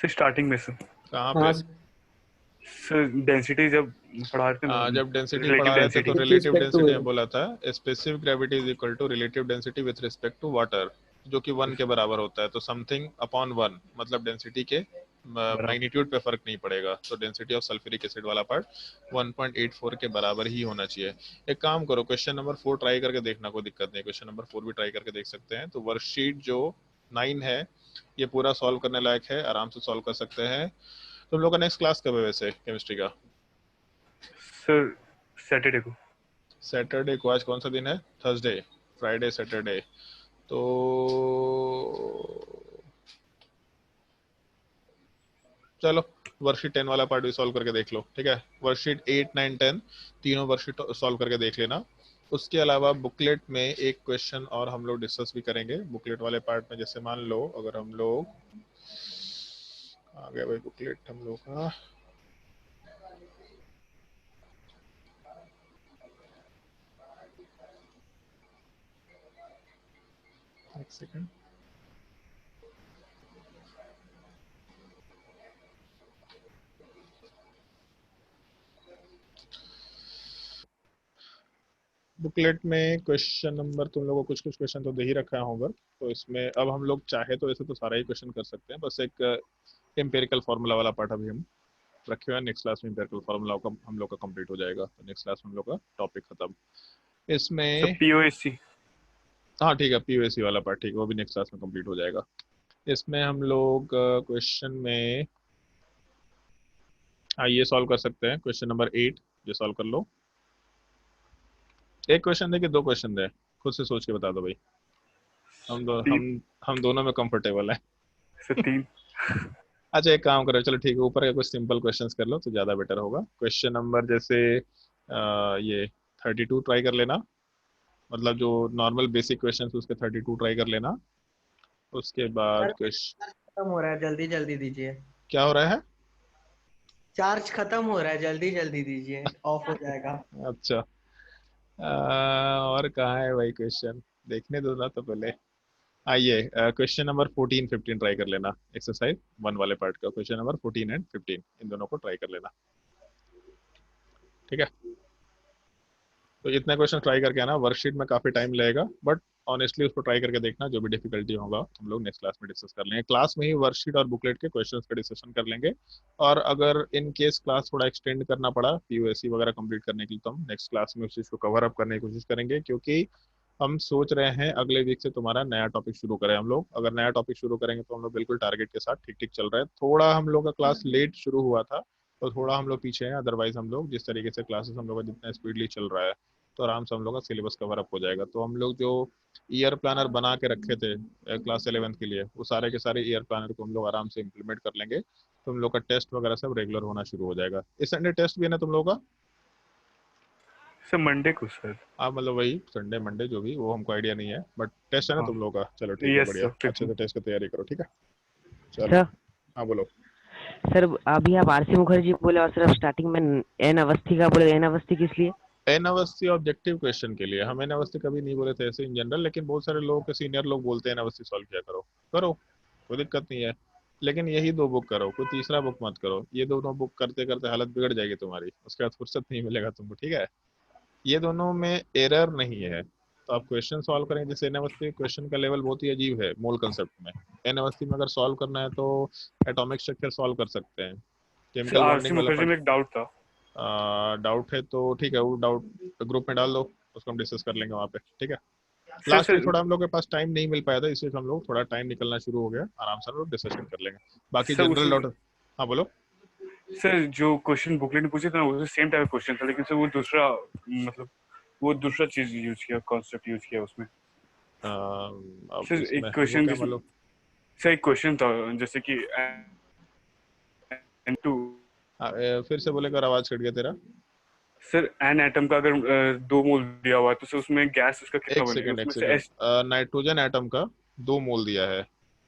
सर स्टार्टिंग में सर कहाँ पे? सर डेंसिटी जब पढ़ा रहे थे, जब डेंसिटी पढ़ा रहे थे तो relative respect to density it. में बोला था specific gravity is equal to relative density with respect to water, जो कि 1 के बराबर होता है। तो समथिंग अपॉन 1 मतलब डेंसिटी के मैग्नीट्यूड पे फर्क नहीं पड़ेगा, तो डेंसिटी ऑफ सल्फ्यूरिक एसिड वाला पार्ट 1.84 के बराबर ही होना चाहिए। एक काम करो, क्वेश्चन नंबर 4 ट्राई करके देखना, कोई दिक्कत नहीं, क्वेश्चन नंबर 4 भी ट्राई करके देख सकते हैं। तो वर्कशीट जो 9 है ये पूरा सॉल्व करने लायक है, आराम से सॉल्व कर सकते हैं। तुम लोग का नेक्स्ट क्लास कब है वैसे केमिस्ट्री का? सर सैटरडे को। सैटरडे को? आज कौन सा दिन है? Thursday, Friday, Saturday. तो चलो वर्कशीट 10 वाला पार्ट भी सॉल्व करके देख लो, ठीक है। वर्कशीट 8, 9, 10 तीनों वर्कशीट सॉल्व करके देख लेना। उसके अलावा बुकलेट में एक क्वेश्चन और हम लोग डिस्कस भी करेंगे बुकलेट वाले पार्ट में। जैसे मान लो अगर हम लोग आ गया भाई बुकलेट हम लोग का, एक सेकंड, बुकलेट में क्वेश्चन नंबर तुम लोगों को कुछ कुछ क्वेश्चन तो दे ही रखा है होमवर्क, तो इसमें अब हम लोग चाहे तो ऐसे तो सारा ही क्वेश्चन कर सकते हैं, बस एक एम्पिरिकल फार्मूला वाला पार्ट अभी हम रखे हुए हैं। नेक्स्ट क्लास में एम्पिरिकल फार्मूला का हम लोग का कंप्लीट हो जाएगा, तो नेक्स्ट क्लास में हम लोग का टॉपिक खत्म। इसमें पीओएससी, हाँ ठीक है, पीओएससी वाला पार्ट ठीक है, वो भी नेक्स्ट क्लास में कंप्लीट हो जाएगा। इसमें हम लोग क्वेश्चन में ये सॉल्व कर सकते हैं, क्वेश्चन नंबर 8 ये सॉल्व कर लो। एक क्वेश्चन दे कि 2 क्वेश्चन दे, खुद से सोच के बता दो भाई। हम दोनों में कंफर्टेबल है। सर 3। अच्छा एक काम करो, चलो ठीक है, ऊपर का कुछ सिंपल क्वेश्चंस कर लो तो ज़्यादा बेटर होगा। क्वेश्चन नंबर जैसे ये 32 ट्राई कर लेना, मतलब जो नॉर्मल बेसिक क्वेश्चंस उसके 32 ट्राई कर लेना। उसके बाद क्वेश्चन खत्म हो रहा है, जल्दी जल्दी दीजिए। क्या हो रहा है? चार्ज खत्म हो रहा है, जल्दी जल्दी दीजिए, ऑफ हो जाएगा। अच्छा और कहाँ है भाई क्वेश्चन, देखने दो ना तो पहले। आइए क्वेश्चन नंबर 14 15 ट्राई कर लेना, एक्सरसाइज 1 वाले पार्ट का क्वेश्चन नंबर 14 एंड 15 इन दोनों को ट्राई कर लेना, ठीक है। तो इतने क्वेश्चन ट्राई करके आना, वर्कशीट में काफी टाइम लगेगा बट ऑनेस्टली उसको ट्राई करके देखना, जो भी डिफिकल्टी होगा हम लोग नेक्स्ट क्लास में डिस्कस कर लेंगे। क्लास में ही वर्कशीट और बुकलेट के क्वेश्चंस का डिस्कशन कर लेंगे, और अगर इन केस क्लास थोड़ा एक्सटेंड करना पड़ा पीयूएससी वगैरह कंप्लीट करने के लिए तो हम नेक्स्ट क्लास में उस चीज को कवर अप करने की कोशिश करेंगे, क्योंकि हम सोच रहे हैं अगले वीक से तुम्हारा नया टॉपिक शुरू करें हम लोग। अगर नया टॉपिक शुरू करेंगे तो हम लोग बिल्कुल टारगेट के साथ ठीक ठीक चल रहे हैं। थोड़ा हम लोग का क्लास लेट शुरू हुआ था तो थोड़ा हम लोग पीछे हैं, अदरवाइज हम लोग जिस तरीके से क्लासेस हम लोग का जितना स्पीडली चल रहा है तो आराम से हम लोग का सिलेबस कवर अप हो जाएगा। तो हम लोग जो ईयर प्लानर बना के रखे थे क्लास 11th के लिए, वो सारे के सारे ईयर प्लानर को हम लोग आराम से इम्प्लीमेंट कर लेंगे, तो हम लोग का टेस्ट वगैरह सब रेगुलर होना शुरू हो जाएगा। इस संडे टेस्ट भी है ना तुम लोग का? सर मंडे को सर। हाँ मतलब वही संडे मंडे जो भी, वो हमको आइडिया नहीं है, बट टेस्ट है ना हाँ। तुम लोग का? चलो ठीक है, यस बढ़िया, सर। अच्छे से टेस्ट की तैयारी करो, ठीक है। चलो सर हाँ बोलो। सर अभी आप आरसी मुखर्जी बोले और सर अब स्टार्टिंग में एन अवस्थी का बोले, एन अवस्थी किस लिए? एन अवस्थी ऑब्जेक्टिव क्वेश्चन के लिए, हम एन अवस्थी कभी नहीं बोले थे ऐसे इन जनरल, लेकिन बहुत सारे लोगों के सीनियर लोग बोलते हैं एन अवस्थी सॉल्व किया करो, करो कोई दिक्कत नहीं है, लेकिन यही 2 बुक करो, कोई तीसरा बुक मत करो। ये दोनों बुक करते करते हालत बिगड़ जाएगी तुम्हारी, उसके बाद फुर्सत नहीं मिलेगा तुमको, ठीक है। ये दोनों में एरर नहीं है, तो आप क्वेश्चन सॉल्व करेंगे। जैसे एन अवस्थी क्वेश्चन का लेवल बहुत ही अजीब है मोल कंसेप्ट में। एन अवस्थी में अगर सॉल्व करना है तो एटॉमिक स्ट्रक्चर सॉल्व कर सकते हैं, सर केमिकल आरसी बॉन्डिंग वाला मुखर्जी में एक डाउट था। डाउट है तो ठीक है, वो डाउट ग्रुप में डाल दो, उसको हम डिस्कस कर लेंगे वहाँ पे, ठीक है। सर लास्ट वीक सर थोड़ा हम लोग के पास टाइम नहीं मिल पाया था, इसलिए हम लोग थोड़ा टाइम निकलना शुरू हो गया, आराम से हम लोग डिस्कशन कर लेंगे बाकी सर जनरल उसमें डाउट। हाँ बोलो। सर जो क्वेश्चन बुकलेट में पूछे थे ना वो सेम टाइप क्वेश्चन था, लेकिन सर वो दूसरा मतलब वो दूसरा चीज यूज किया, कॉन्सेप्ट यूज किया उसमें। अब सर इसमें एक हमको क्वेश्चन क्या जैसे मालूम। सर एक क्वेश्चन था जैसे कि N2 फिर से बोलेगा, आवाज कट गया तेरा। सर एन एटम का अगर 2 मोल दिया हुआ है तो सर उसमें गैस उसका कितना एक बनेगा सेकेंड एक उसमें से सेकेंड, नाइट्रोजन एटम का 2 मोल दिया है,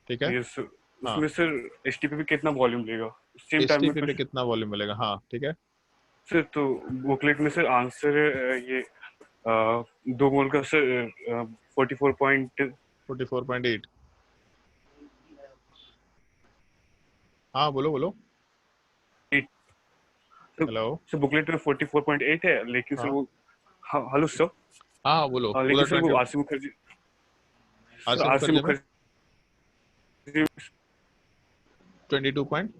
ठीक है। यस हाँ, उसमें सर एचटीपी पे कितना वॉल्यूम लेगा सेम टाइम में एसटीपी पे कुछ। कितना वॉल्यूम मिलेगा, हाँ ठीक है। सर तो बुकलेट में सर आंसर है ये 2 मोल का सर 44.8। 44.8। हाँ बोलो बोलो। तो हेलो। सर बुकलेट में 44.8 है, लेकिन सर हाँ वो हेलो सर। हाँ बोलो, लेकिन उधर सर वो 20 RC Mukherjee sir Asif RC Mukherjee में मुखर्जी 22 पॉइंट।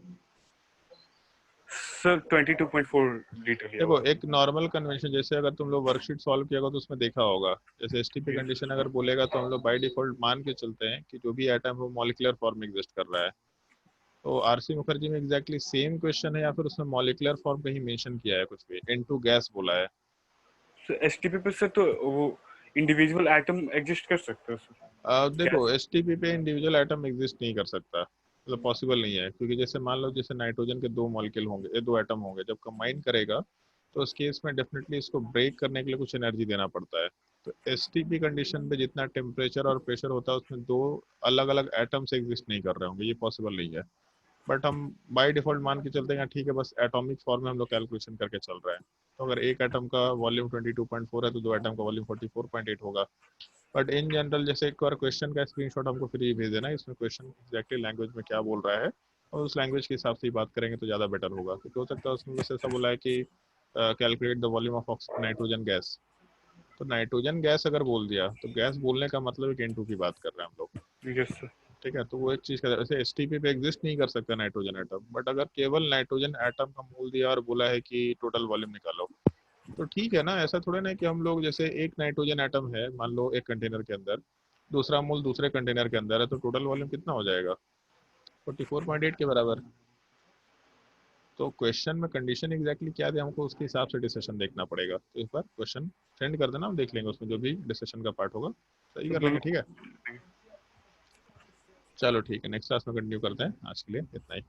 सर 22.4 लीटर लिया देखो हुआ एक नॉर्मल कन्वेंशन, जैसे अगर तुम लोग वर्कशीट सॉल्व किया होगा तो उसमें देखा होगा, जैसे एसटीपी है। कंडीशन अगर बोलेगा तो हम लोग बाय डिफॉल्ट मान के चलते हैं कि जो भी एटम है वो मॉलिक्यूलर फॉर्म में एग्जिस्ट कर रहा है। तो आरसी मुखर्जी में एग्जैक्टली सेम क्वेश्चन है या फिर उसमें मॉलिक्यूलर फॉर्म कहीं मेंशन किया है कुछ भी, इनटू गैस बोला है। सर एचटीपी पे सर तो वो इंडिविजुअल एटम एग्जिस्ट कर सकते हैं सर। देखो गैस एसटीपी पे इंडिविजुअल एटम एग्जिस्ट नहीं कर सकता, मतलब पॉसिबल नहीं है, क्योंकि जैसे मान लो जैसे नाइट्रोजन के 2 मॉलिक्यूल होंगे, 2 एटम होंगे, जब कंबाइन करेगा तो उस केस में डेफिनेटली इसको ब्रेक करने के लिए कुछ एनर्जी देना पड़ता है। तो एसटीपी कंडीशन पे जितना टेम्परेचर और प्रेशर होता है उसमें 2 अलग अलग एटम्स एग्जिस्ट नहीं कर रहे होंगे, ये पॉसिबल नहीं है। बट हम बाय डिफॉल्ट मान के चलते हैं ठीक है, बस एटॉमिक फॉर्म में हम लोग कैलकुलेशन करके चल रहे हैं। तो अगर एक एटम का वॉल्यूम 22.4 है तो 2 एटम का वॉल्यूम 44.8 होगा। बट इन जनरल जैसे एक बार क्वेश्चन का स्क्रीनशॉट हमको फ्री भेज देना, इसमें क्वेश्चन एग्जैक्टली लैंग्वेज में क्या बोल रहा है, और उस लैंग्वेज के हिसाब से ही बात करेंगे तो ज़्यादा बेटर होगा, क्योंकि हो सकता है उसमें बस ऐसा बोला है कि calculate the volume of nitrogen gas. तो नाइट्रोजन गैस अगर बोल दिया तो गैस बोलने का मतलब एक N2 की बात कर रहे हैं हम लोग, यस सर। ठीक है। तो वो एक चीज़ का जैसे एसटीपी पे एग्जिस्ट नहीं कर सकता नाइट्रोजन एटम, बट अगर केवल नाइट्रोजन एटम का मोल दिया और बोला है कि टोटल वॉल्यूम निकालो तो ठीक है ना। ऐसा थोड़ा ना कि हम लोग जैसे एक नाइट्रोजन एटम है मान लो एक कंटेनर के अंदर, दूसरा मोल दूसरे कंटेनर के अंदर है, तो टोटल वॉल्यूम कितना हो जाएगा? 44.8 के बराबर। तो क्वेश्चन में कंडीशन एग्जैक्टली क्या दे हमको उसके हिसाब से डिस्कशन देखना पड़ेगा। तो इस बार क्वेश्चन सेंड कर देना, हम देख लेंगे उसमें जो भी डिस्कशन का पार्ट होगा सही तो कर लेंगे, दोनों ठीक है। चलो ठीक है, नेक्स्ट क्लास में कंटिन्यू करते हैं, आज के लिए इतना ही।